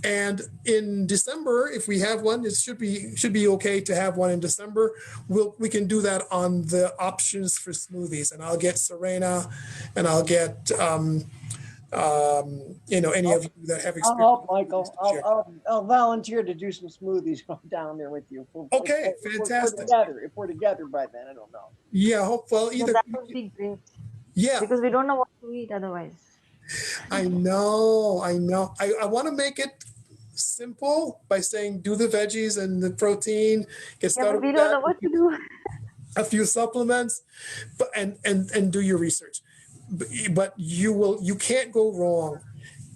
And in December, if we have one, it should be okay to have one in December. We can do that on the options for smoothies, and I'll get Serena, and I'll get any of you that have experience. I'll help, Michael. I'll volunteer to do some smoothies down there with you. Okay, fantastic. If we're together by then, I don't know. Yeah, well, either. That would be great. Yeah. Because we don't know what to eat otherwise. I know. I want to make it simple by saying do the veggies and the protein. Get started. We don't know what to do. A few supplements, and do your research. But you can't go wrong,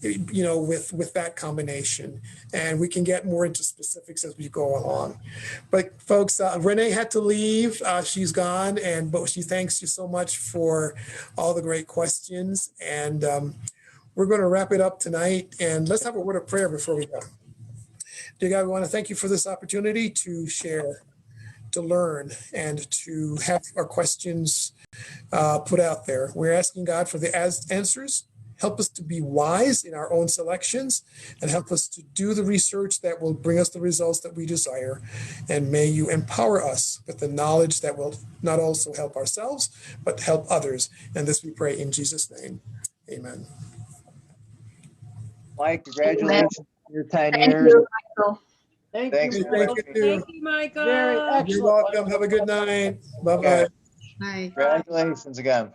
with that combination. And we can get more into specifics as we go along. But folks, Renee had to leave. She's gone, but she thanks you so much for all the great questions. And we're going to wrap it up tonight. And let's have a word of prayer before we go. Dear God, we want to thank you for this opportunity to share to learn and to have our questions put out there. We're asking God for the answers. Help us to be wise in our own selections and help us to do the research that will bring us the results that we desire. And may you empower us with the knowledge that will not also help ourselves, but help others. And this we pray in Jesus' name. Amen. Mike, congratulations on your 10 Thank years. you, Michael. Thank Thanks you, for Thank Michael. you. Thank you, Michael. Very You're excellent. welcome. Have a good night. Bye-bye. Bye. Congratulations again.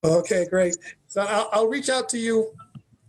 Okay, great. So I'll reach out to you